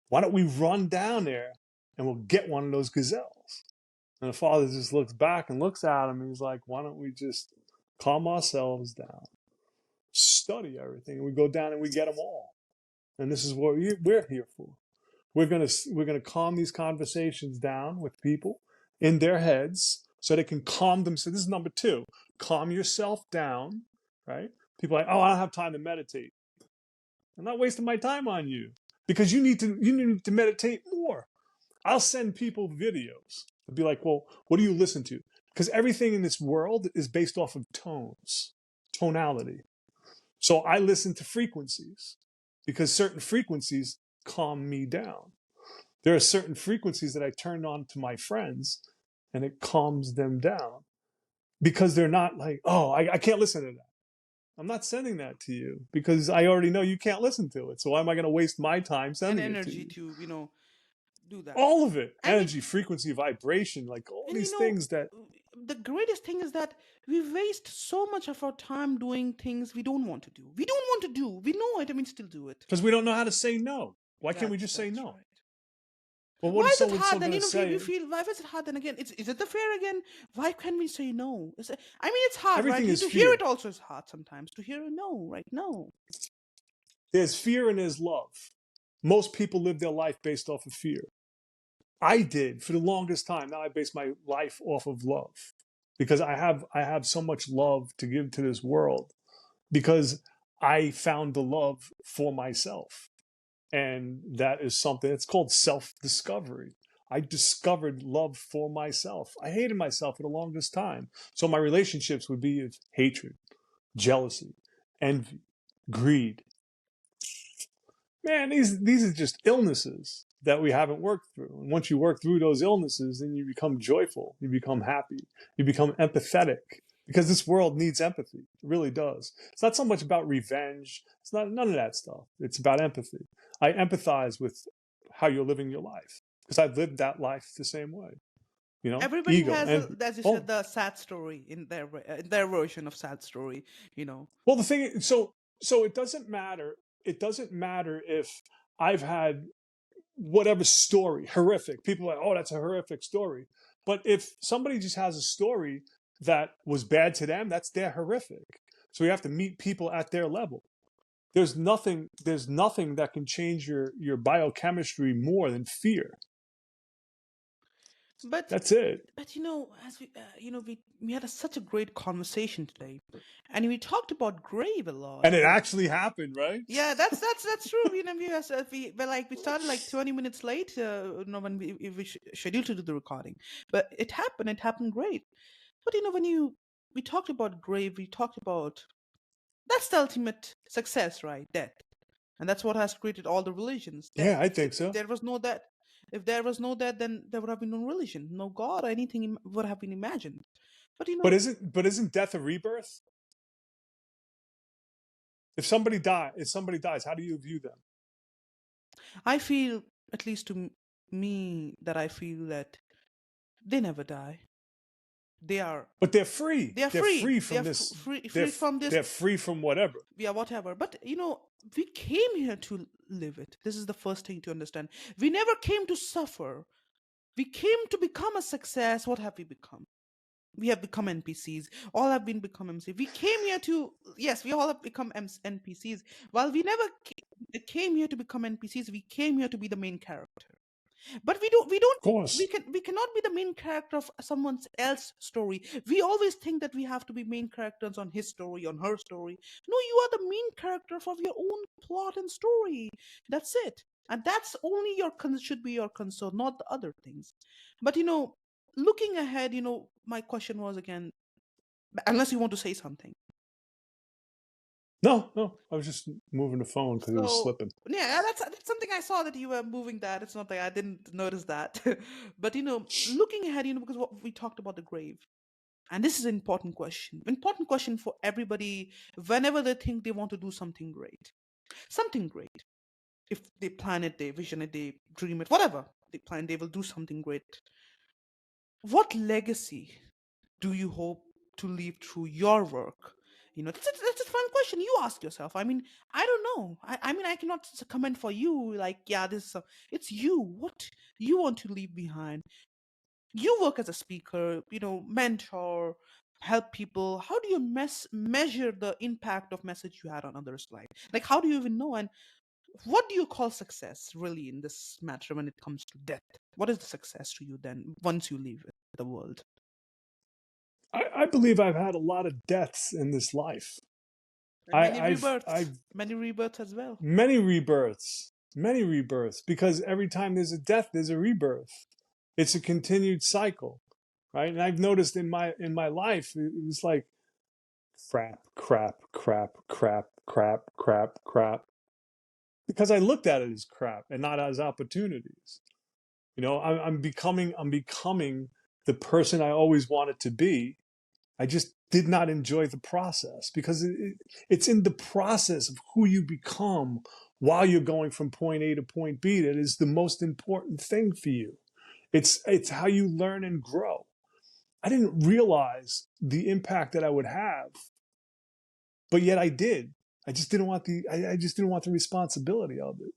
"Why don't we run down there and we'll get one of those gazelles?" And the father just looks back and looks at him, and he's like, "Why don't we just calm ourselves down, study everything, and we go down and we get them all?" And this is what we're here for. We're gonna calm these conversations down with people in their heads so they can calm themselves. This is number two. Calm yourself down, right? People are like, oh, I don't have time to meditate. I'm not wasting my time on you because you need to meditate more. I'll send people videos to be like, well, what do you listen to? Because everything in this world is based off of tones, tonality. So I listen to frequencies because certain frequencies calm me down. There are certain frequencies that I turn on to my friends and it calms them down because they're not like, oh, I can't listen to that. I'm not sending that to you because I already know you can't listen to it. So why am I going to waste my time And sending it to energy you? to, do that. All of it, I mean, energy, frequency, vibration, like all and these things that, the greatest thing is that we waste so much of our time doing things we don't want to do. We don't want to do. We know it, and we still do it. because we don't know how to say no. Why can't we That's just say that's no? right. Well, what Why is is it someone still hard then? going to We say? feel, why is it hard then again? Is it the fear again? Why can we say no? I mean, it's hard, right? Everything is To hear fear. it also is hard sometimes. To hear a no, right? No. There's fear and there's love. Most people live their life based off of fear. I did for the longest time. Now I base my life off of love because I have so much love to give to this world because I found the love for myself. And that is something, it's called self-discovery. I discovered love for myself. I hated myself for the longest time. So my relationships would be of hatred, jealousy, envy, greed. Man, these are just illnesses that we haven't worked through. And once you work through those illnesses, then you become joyful, you become happy, you become empathetic. Because this world needs empathy. It really does. It's not so much about revenge. It's not none of that stuff. It's about empathy. I empathize with how you're living your life because I've lived that life the same way. Everybody Ego, has, envy. as you said, Oh, the sad story in their version of sad story. You know. well, the thing is, so it doesn't matter. It doesn't matter if I've had whatever story, horrific. People are like, oh, that's a horrific story. But if somebody just has a story that was bad to them, that's their horrific. So you have to meet people at their level. There's nothing that can change your biochemistry more than fear. But That's it. as we had such a great conversation today, and we talked about grave a lot. And it actually happened, right? Yeah, that's true. We started like 20 minutes late. When we scheduled to do the recording, but it happened. It happened great. But we talked about grave. We talked about that's the ultimate success, right? Death, and that's what has created all the religions. Death. Yeah, I think so. If there was no death, then there would have been no religion, no God, or anything would have been imagined. But But isn't death a rebirth? If somebody dies, how do you view them? I feel, at least to me, that I feel that they never die. They are But they're free. they are They're free. free They from are this. free from this. They're free from whatever. Yeah, whatever. But we came here to live it. This is the first thing to understand. We never came to suffer. We came to become a success. What have we become? We have become NPCs. All have been become MC. We came here to, yes, we all have become NPCs. While we never came here to become NPCs, we came here to be the main character. But Of course. we cannot be the main character of someone else's story. We always think that we have to be main characters on his story, on her story. No, you are the main character of your own plot and story. That's it. And that's only should be your concern, not the other things. But looking ahead, my question was again, unless you want to say something. No. I was just moving the phone because it was So slipping. yeah, that's something I saw, that you were moving that. It's not like I didn't notice that. But looking ahead, because what we talked about the grave, and this is an important question for everybody whenever they think they want to do something great, something great. If they plan it, they vision it, they dream it, whatever they plan, they will do something great. What legacy do you hope to leave through your work? That's a fun question you ask yourself. I mean, I don't know. I mean, I cannot comment for you. Like, yeah, it's you. What you want to leave behind? You work as a speaker, mentor, help people. How do you measure the impact of message you had on others' life? Like, how do you even know? And what do you call success really in this matter when it comes to death? What is the success to you then once you leave the world? I believe I've had a lot of deaths in this life. And many I've rebirths. Many rebirths as well. many rebirths, because every time there's a death, there's a rebirth. It's a continued cycle, right? And I've noticed in my life, it was like crap, because I looked at it as crap and not as opportunities. I'm becoming the person I always wanted to be. I just did not enjoy the process, because it's in the process of who you become while you're going from point A to point B that is the most important thing for you. It's how you learn and grow. I didn't realize the impact that I would have, but yet I did. I just didn't want the responsibility of it.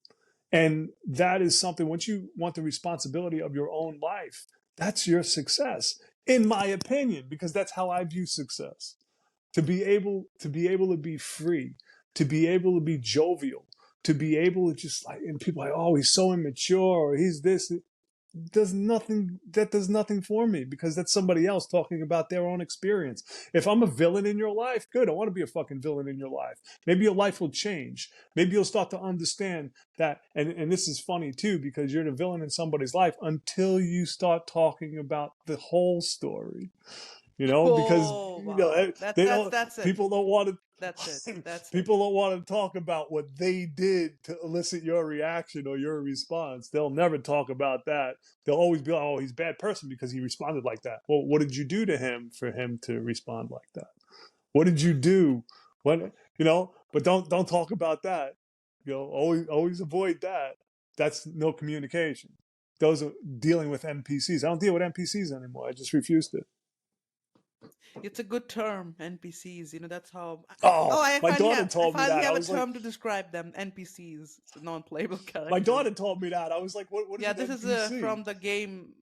And that is something, once you want the responsibility of your own life, that's your success, in my opinion, because that's how I view success. To be able to be free, to be able to be jovial, to be able to just and people are like, oh, he's so immature, or he's this. Does nothing That does nothing for me, because that's somebody else talking about their own experience. If I'm a villain in your life, good, I want to be a fucking villain in your life. Maybe your life will change. Maybe you'll start to understand that. And this is funny too, because you're the villain in somebody's life until you start talking about the whole story. Because Oh wow, they don't that's it. people don't want to That's it. That's it. people don't want to talk about what they did to elicit your reaction or your response. They'll never talk about that. They'll always be like, oh, he's a bad person because he responded like that. Well, what did you do to him for him to respond like that? What did you do? But don't talk about that. Always avoid that. That's no communication. Those are dealing with NPCs. I don't deal with NPCs anymore. I just refused it. It's a good term, NPCs. That's how. Oh, Oh, I my finally daughter have. I told me finally that. I have a was like, term to describe them. NPCs, non-playable my characters. daughter told me that. I was like, what is Yeah, an this is NPC? from the game,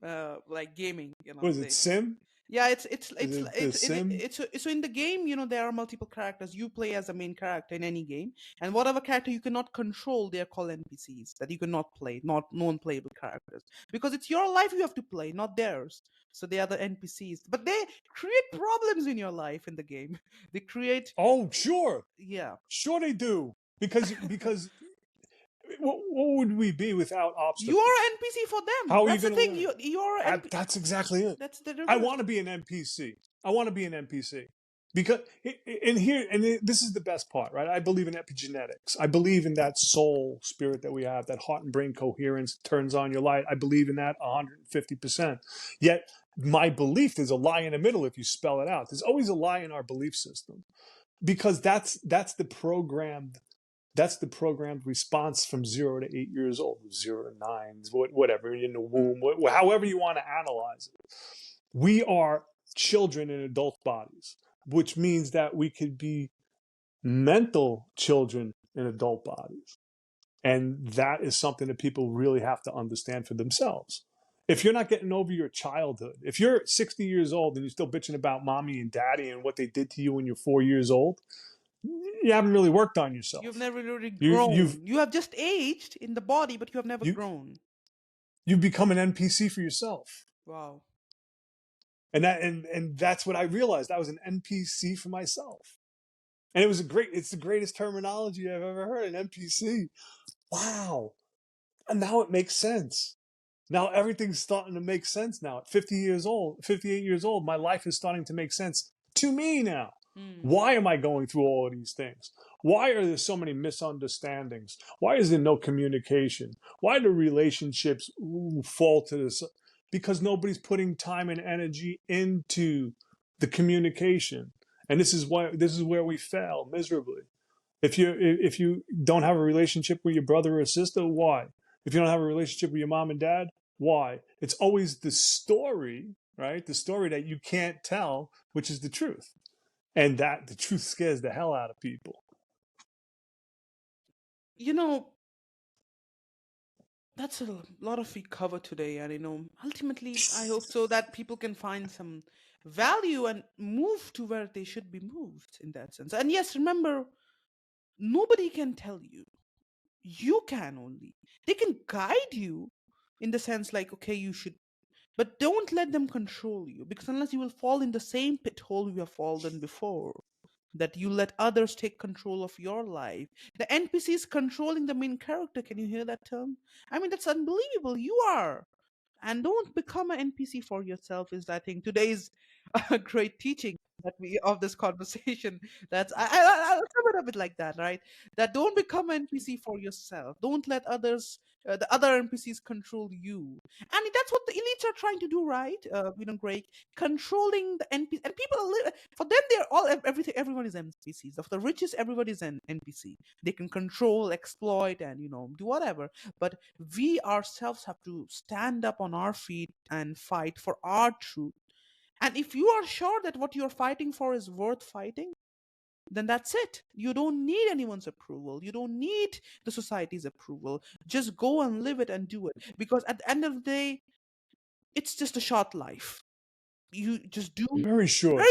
like gaming. What is it, Sim? Yeah, it's Is it's it the it's it, Sim? it's so in the game, there are multiple characters. You play as a main character in any game, and whatever character you cannot control, they are called NPCs that you cannot play, not non-playable characters, because it's your life you have to play, not theirs. So they are the NPCs, but they create problems in your life in the game. They create, Oh, sure. yeah. Sure they do. Because what would we be without You're obstacles? NPC for them. How are you That's the going to thing. learn? You're NPC. That's exactly it. That's the I reverse. want to be an NPC. I want to be an NPC. Because this is the best part, right? I believe in epigenetics. I believe in that soul spirit that we have, that heart and brain coherence turns on your light. I believe in that 150%. Yet my belief, there's a lie in the middle if you spell it out. There's always a lie in our belief system. because that's the programmed response from 0 to 8 years old, 0 to 9, whatever, in the womb, however you want to analyze it. We are children in adult bodies, which means that we could be mental children in adult bodies. And that is something that people really have to understand for themselves. If you're not getting over your childhood, if you're 60 years old and you're still bitching about mommy and daddy and what they did to you when you're 4 years old, you haven't really worked on You've yourself. never really You've grown. You have just aged in the body, but you have never you grown. you've become an NPC for yourself. Wow. And that's what I realized. I was an NPC for myself. And it's the greatest terminology I've ever heard, an NPC. Wow. And now it makes sense. Now everything's starting to make sense now. At 50 years old, 58 years old, my life is starting to make sense to me now. Hmm. Why am I going through all of these things? Why are there so many misunderstandings? Why is there no communication? Why do relationships fall to this? Because nobody's putting time and energy into the communication. And this is where we fail miserably. If you don't have a relationship with your brother or sister, why? If you don't have a relationship with your mom and dad, why? It's always the story, right? The story that you can't tell, which is the truth. And that the truth scares the hell out of people. You know, that's a lot of we cover today, and ultimately, I hope so that people can find some value and move to where they should be moved in that sense. And yes, remember, nobody can tell you. You can only. They can guide you in the sense like, okay, you should, but don't let them control you, because unless you will fall in the same pit hole you have fallen before, that you let others take control of your life. The NPC is controlling the main character. Can you hear that term? I mean, that's unbelievable. You are. And don't become an NPC for yourself is, I think, today's great teaching that we of this conversation. That's I'll sum it up it like that, right? That don't become an NPC for yourself. Don't let others, the other NPCs, control you. And that's what the elites are trying to do, right? Greg, controlling the NPC, and people are for them they're all everything. Everyone is NPCs. Of the richest, everybody is an NPC. They can control, exploit, and do whatever. But we ourselves have to stand up on our feet and fight for our truth. And if you are sure that what you're fighting for is worth fighting, then that's it. You don't need anyone's approval. You don't need the society's approval. Just go and live it and do it. Because at the end of the day, it's just a short life. You just do Very short.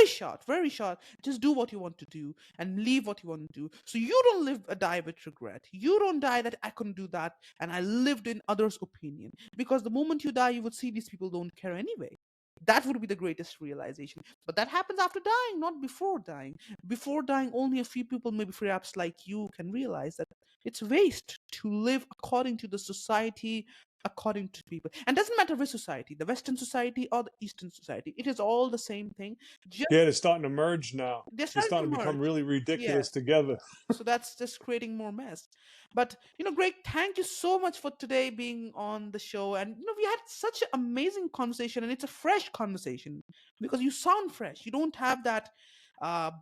very short. Just do what you want to do and leave what you want to do. So you don't live a die with regret. You don't die that I couldn't do that and I lived in others' opinion. Because the moment you die, you would see these people don't care anyway. That would be the greatest realization. But that happens after dying, not before dying. Before dying, only a few people, maybe perhaps like you, can realize that it's waste to live according to the society, according to people. And doesn't matter which society, the Western society or the Eastern society, it is all the same thing. Just Yeah, they're starting to merge now. they're They're starting to starting to become merge. really Yes. ridiculous together. So that's just creating more mess. But Greg, thank you so much for today being on the show. And we had such an amazing conversation, and it's a fresh conversation because you sound fresh. You don't have that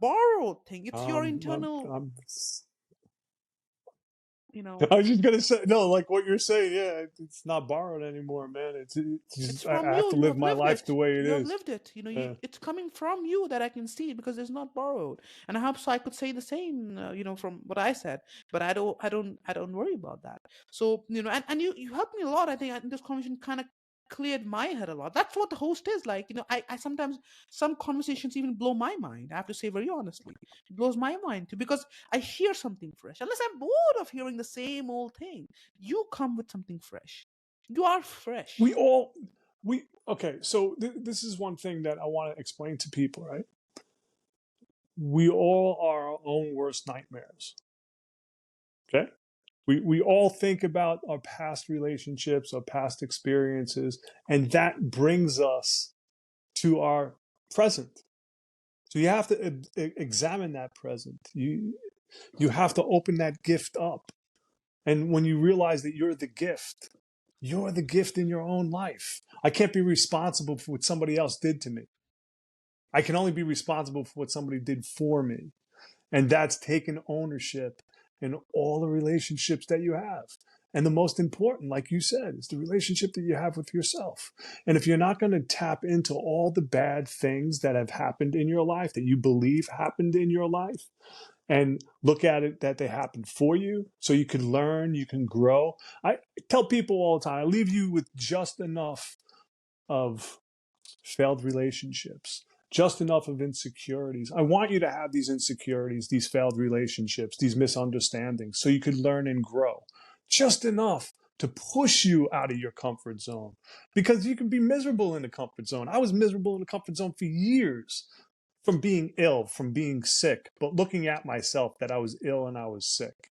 borrowed thing. It's your internal, I'm you know, I was just gonna say no, like what you're saying. Yeah, it's not borrowed anymore, man. It's it's just, from I have you. to You live have my lived life it. the way it You have is. lived it. Yeah. It's coming from you that I can see because it's not borrowed. And I hope so I could say the same, from what I said. But I don't worry about that. So and you helped me a lot. I think this conversation kind of cleared my head a lot. That's what the host is like. I sometimes, some conversations even blow my mind. I have to say very honestly, it blows my mind too because I hear something fresh. Unless I'm bored of hearing the same old thing, you come with something fresh. You are We fresh. all we okay. So this is one thing that I want to explain to people, right? We all are our own worst nightmares. Okay. We all think about our past relationships, our past experiences, and that brings us to our present. So you have to examine that present. You have to open that gift up. And when you realize that you're the gift in your own life. I can't be responsible for what somebody else did to me. I can only be responsible for what somebody did for me. And that's taking ownership in all the relationships that you have. And the most important, like you said, is the relationship that you have with yourself. And if you're not going to tap into all the bad things that have happened in your life, that you believe happened in your life, and look at it that they happened for you so you can learn, you can grow. I tell people all the time, I leave you with just enough of failed relationships, just enough of insecurities. I want you to have these insecurities, these failed relationships, these misunderstandings, so you could learn and grow. Just enough to push you out of your comfort zone, because you can be miserable in the comfort zone. I was miserable in the comfort zone for years, from being ill, from being sick, but looking at myself that I was ill and I was sick.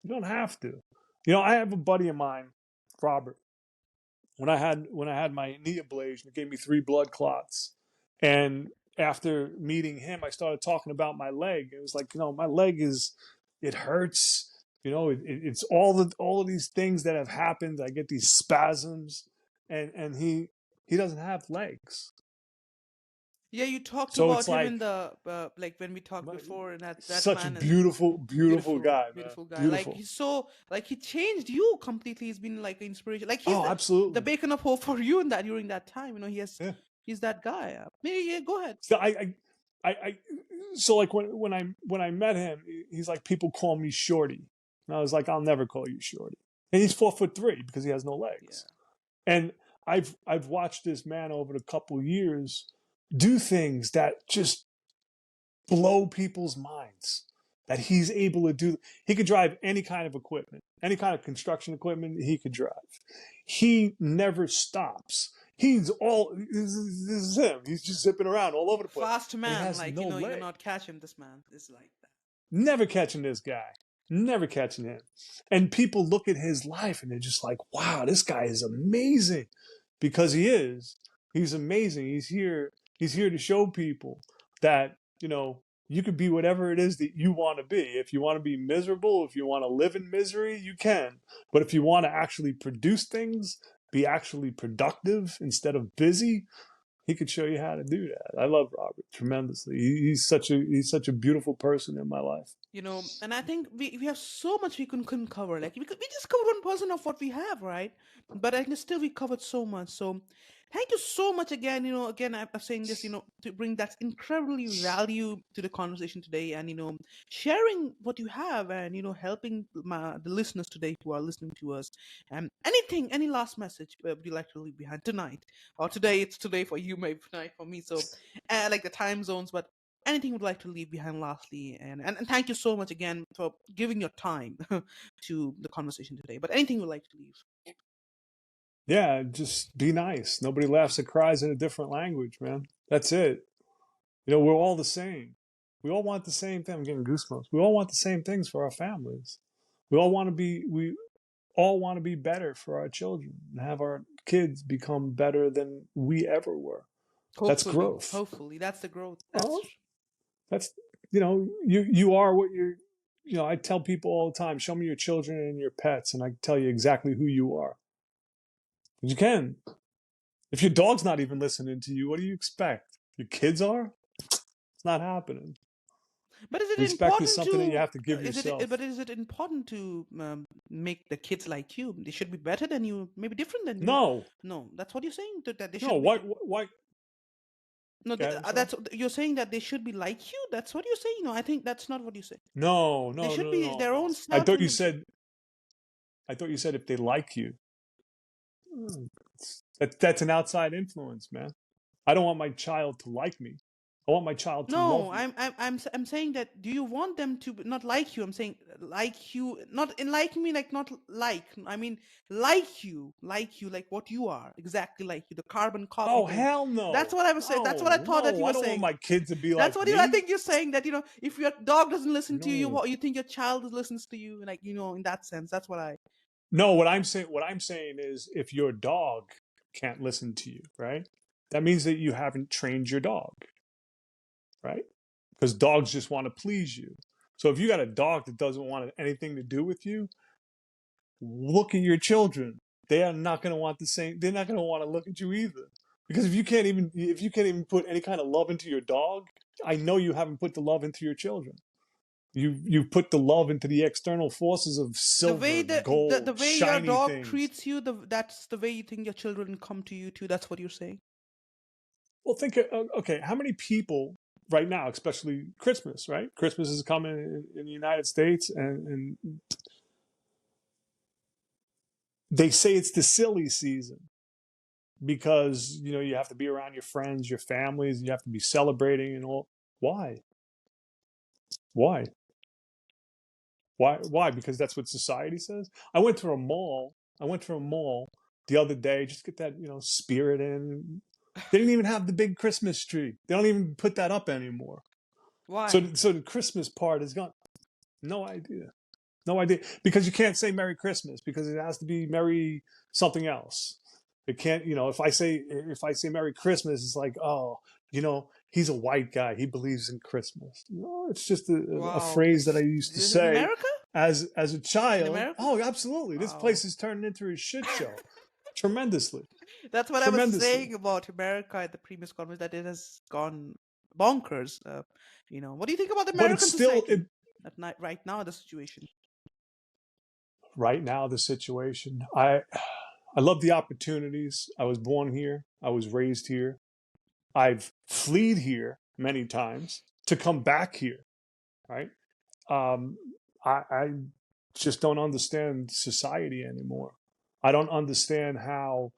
You don't have to. I have a buddy of mine, Robert. When I had my knee ablation, it gave me 3 blood clots. And after meeting him, I started talking about my leg. It was like, my leg it hurts. It's all of these things that have happened. I get these spasms, and he doesn't have legs. Yeah, you talked So it's about him in like, the like when we talked before, and that such a man is beautiful, beautiful beautiful, guy, man. beautiful guy. Like Beautiful. he's so like he changed you completely. He's been like an inspiration. Like he's Oh, the absolutely. beacon of hope for you in that during that time. Yeah. He's that guy. Yeah, go ahead. So I so like when I met him, he's like, people call me Shorty, and I was like, I'll never call you Shorty. And he's 4'3" because he has no Yeah. legs. And I've watched this man over the couple years do things that just blow people's minds, that he's able to do. He could drive any kind of equipment, any kind of construction equipment he could drive. He never stops. This is him. He's just zipping around all over the place. Fast And he man, has like no you're leg. not catching this man. It's like that. Never catching this guy. Never catching him. And people look at his life and they're just like, wow, this guy is amazing. Because he is. He's amazing. He's here to show people that, you could be whatever it is that you want to be. If you want to be miserable, if you want to live in misery, you can. But if you want to actually produce things, be actually productive instead of busy, he could show you how to do that. I love Robert tremendously. He's such a beautiful person in my life. And I think we have so much we couldn't cover. Like we just covered 1% of what we have, right? But I think still we covered so much. So thank you so much again. Again I'm saying this, to bring that incredibly value to the conversation today, and sharing what you have, and helping the listeners today who are listening to us. Any last message would you like to leave behind tonight or today? It's today for you, maybe tonight for me. So like the time zones, but anything you'd like to leave behind lastly, and thank you so much again for giving your time to the conversation today, but anything you'd like to leave? Yeah, just be nice. Nobody laughs or cries in a different language, man. That's it. We're all the same. We all want the same thing. I'm getting goosebumps. We all want the same things for our families. We all want to be better for our children and have our kids become better than we ever were. That's growth. Hopefully that's the growth. Oh, that's you are what you're. I tell people all the time, show me your children and your pets, and I tell you exactly who you are. You can. If your dog's not even listening to you, what do you expect? Your kids are? It's not happening. But is it Respect is important something that you to have to give yourself. is it important to make the kids like you? They should be better than you, maybe different than you. No. No, that's what you're saying, that they No, should be. why? No, Okay, I'm sorry. that's you're saying, that they should be like you. That's what you're saying. No, I think that's not what you say. No, They no, should no, be no, their no. own I self. thought you said if they like you. That's an outside influence, man. I don't want my child to like me. I want my child to love No, me. I'm saying that. Do you want them to not like you? I'm saying like you, not in like me, like not like. I mean like you, like what you are, exactly like you, the carbon copy Oh, thing. hell no. That's what I was saying. That's what I No, thought that you no. I were don't want saying. my kids to be That's like what me. I think you're saying, that if your dog doesn't listen to you, No. you think your child listens to you, like in that sense. That's what I. No, what I'm saying is, if your dog can't listen to you, right? That means that you haven't trained your dog, right? Because dogs just want to please you. So if you got a dog that doesn't want anything to do with you, look at your children. They are not going to want the same. They're not going to want to look at you either. Because if you can't even put any kind of love into your dog, I know you haven't put the love into your children. You put the love into the external forces of The way silver, the gold, way your shiny dog things. treats you, that's the way you think your children come to you too. That's what you're saying. Well, think, okay, how many people right now, especially Christmas, right? Christmas is coming in the United States, and they say it's the silly season because you have to be around your friends, your families, you have to be celebrating and all. Why? Why? Why? Because that's what society says. I went to a mall. I went to a mall the other day just to get that spirit in. They didn't even have the big Christmas tree. They don't even put that up anymore. Why? So the Christmas part is gone. No idea. No idea. Because you can't say Merry Christmas because it has to be Merry something else. It can't, if I say Merry Christmas, it's like, oh, he's a white guy. He believes in Christmas. No, it's just a Wow, phrase that I used to this in say America? as a In child. America? Oh, absolutely. This Wow. place is turning into a shit show. Tremendously. That's what I was Tremendously. saying about America at the previous conference, that it has gone bonkers. What do you think about the But it's American still society at night, right now, the situation? right now the situation. I love the opportunities. I was born here. I was raised here. I've fled here many times to come back here, right? Um, I just don't understand society anymore. I don't understand how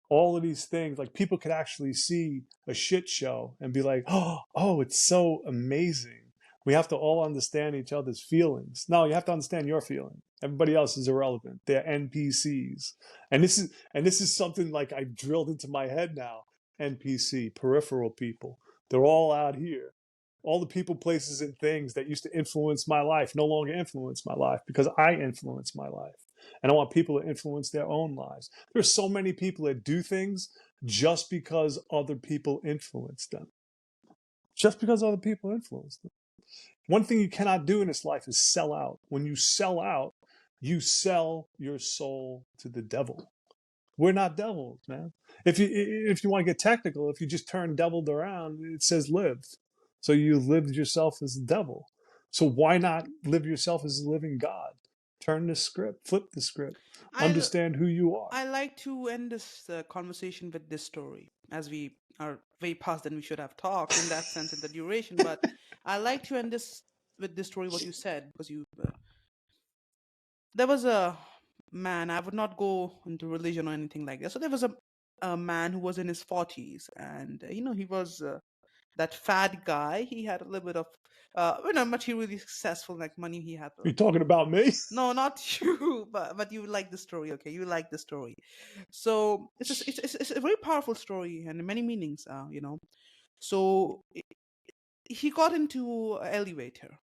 all of these things, like people could actually see a shit show and be like, oh, it's so amazing. We have to all understand each other's feelings. No, you have to understand your feeling. Everybody else is irrelevant. They're NPCs. And this is something like I've drilled into my head now. NPC, peripheral people. They're all out here. All the people, places, and things that used to influence my life no longer influence my life because I influence my life. And I want people to influence their own lives. There's so many people that do things just because other people influence them. Just because other people influence them. One thing you cannot do in this life is sell out. When you sell out, you sell your soul to the devil. We're not devils, man. If you want to get technical, if you just turn deviled around, it says lived. So you lived yourself as the devil. So why not live yourself as a living God? Turn the script, flip the script, I understand who you are. I like to end this conversation with this story, as we are way past than we should have talked in that sense in the duration. But I like to end this with this story, what you said, because there was a man. I would not go into religion or anything like that. So there was a man who was in his 40s, and he was that fat guy. He had a little bit of materially successful, like money. He had You talking about me? no, not you, but you like the story. Okay, you like the story. So it's a very powerful story and many meanings. So he got into an elevator,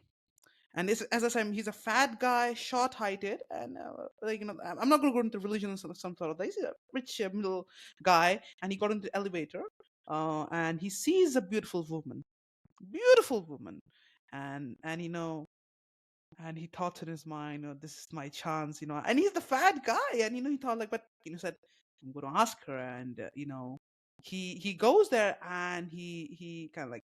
and as I said, he's a fat guy, short-heighted, and I'm not going to go into religion or some sort of that. He's a rich middle guy, and he got into the elevator, and he sees a beautiful woman, and and he thought in his mind, this is my chance, and he's the fat guy, and he thought like, but said, I'm going to ask her, and he goes there, and he kind of like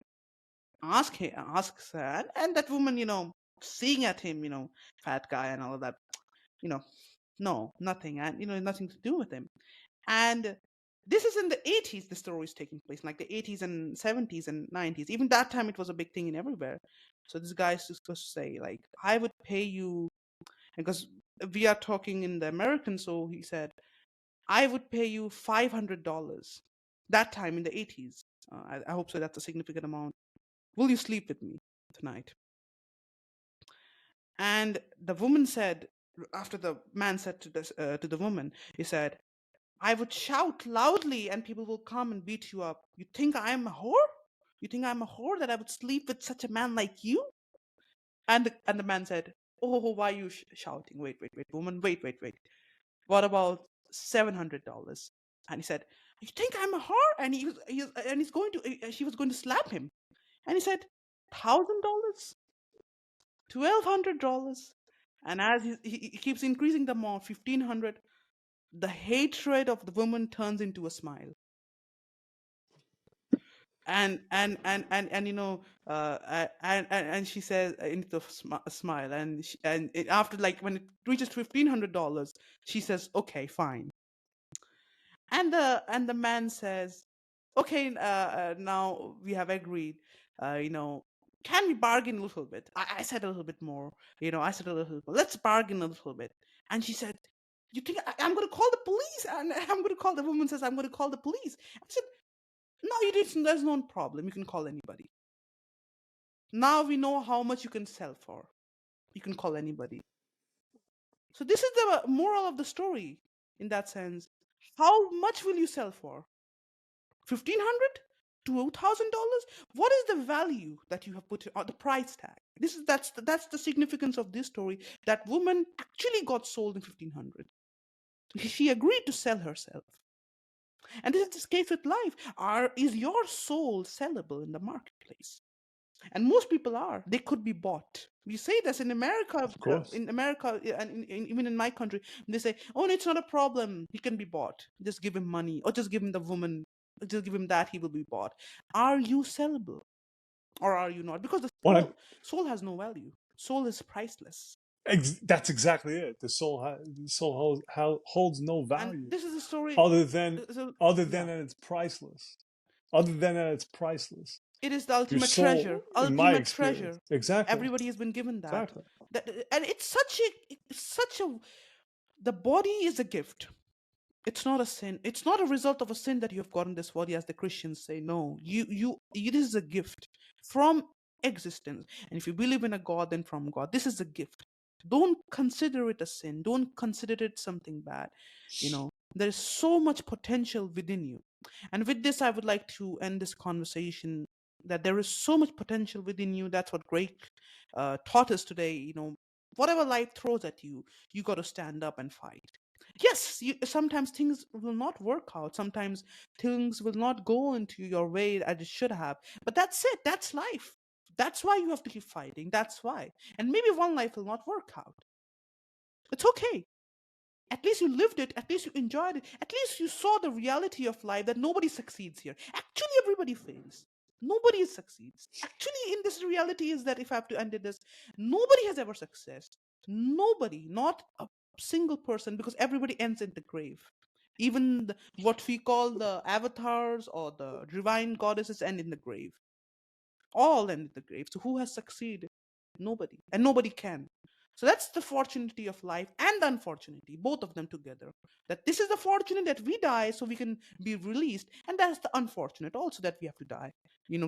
asks her, and that woman, seeing at him, fat guy and all of that, you know, no, nothing, and nothing to do with him, and this is in the 80s. The story is taking place, like the 80s and 70s and 90s. Even that time, it was a big thing in everywhere. So this guy is supposed to say, like, I would pay you, because we are talking in the American. So he said, I would pay you $500. That time in the 80s. I hope so. That's a significant amount. Will you sleep with me tonight? And the woman said, after the man said to the woman, he said, I would shout loudly and people will come and beat you up. You think I'm a whore? You think I'm a whore that I would sleep with such a man like you? And the man said, oh, why are you shouting? Wait, woman, wait. What about $700? And he said, you think I'm a whore? And he's going to, she was going to slap him. And he said, $1,000? $1,200? And as he keeps increasing the amount, 1,500, the hatred of the woman turns into a smile. and and she says into a smile, and after, like, when it reaches $1,500, she says, okay, fine. And the man says, okay, now we have agreed, can we bargain a little bit? I said a little bit more, I said a little bit, let's bargain a little bit. And she said, you think I'm going to call the police? And I'm going to call, the woman says, I'm going to call the police. I said, no, you didn't. There's no problem. You can call anybody. Now we know how much you can sell for. You can call anybody. So this is the moral of the story in that sense. How much will you sell for? $1,500? $2,000? What is the value that you have put on the price tag? That's the significance of this story. That woman actually got sold in 1,500. She agreed to sell herself. And this is the case with life. Is your soul sellable in the marketplace? And most people are. They could be bought. We say this in America. Of course. In America, and even in my country, they say, "Oh, it's not a problem. He can be bought. Just give him money, or just give him the woman. Just give him that. He will be bought." Are you sellable, or are you not? Because the soul has no value. Soul is priceless. That's exactly it. The soul holds no value. And this is a story other than that it's priceless. Other than that, it's priceless. It is the ultimate soul, treasure. Ultimate treasure. Exactly. Everybody has been given that. Exactly. And it's such a. The body is a gift. It's not a sin. It's not a result of a sin that you have gotten this body, as the Christians say. No, it is a gift from existence. And if you believe in a God, then from God. This is a gift. Don't consider it a sin. Don't consider it something bad. There is so much potential within you. And with this, I would like to end this conversation, that there is so much potential within you. That's what Craig taught us today. Whatever life throws at you, you got to stand up and fight. Yes, sometimes things will not work out. Sometimes things will not go into your way as it should have. But that's it. That's life. That's why you have to keep fighting. That's why. And maybe one life will not work out. It's okay. At least you lived it. At least you enjoyed it. At least you saw the reality of life, that nobody succeeds here. Actually, everybody fails. Nobody succeeds. Actually, in this reality is that, if I have to end it this, nobody has ever success. Nobody, not a single person, because everybody ends in the grave. Even what we call the avatars or the divine goddesses end in the grave. All end in the grave. So who has succeeded? Nobody. And nobody can. So that's the fortunity of life and the unfortunity, both of them together. That this is the fortunate, that we die so we can be released, and that's the unfortunate also, that we have to die.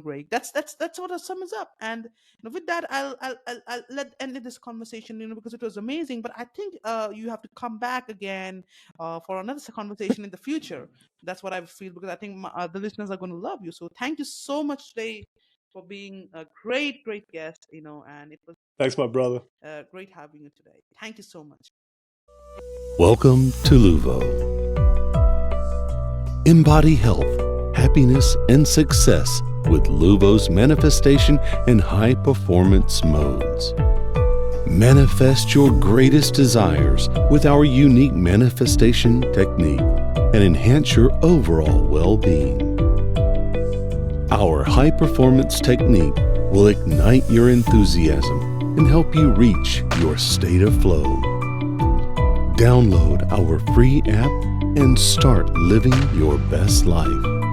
Greg. That's what sums up. And with that, I'll let end this conversation. Because it was amazing. But I think you have to come back again for another conversation in the future. That's what I feel, because I think the listeners are going to love you. So thank you so much today for being a great guest. And it was. Thanks, my brother. Great having you today. Thank you so much. Welcome to Luvo. Embody health, happiness, and success with Luvo's manifestation and high performance modes. Manifest your greatest desires with our unique manifestation technique and enhance your overall well-being. Our high performance technique will ignite your enthusiasm and help you reach your state of flow. Download our free app and start living your best life.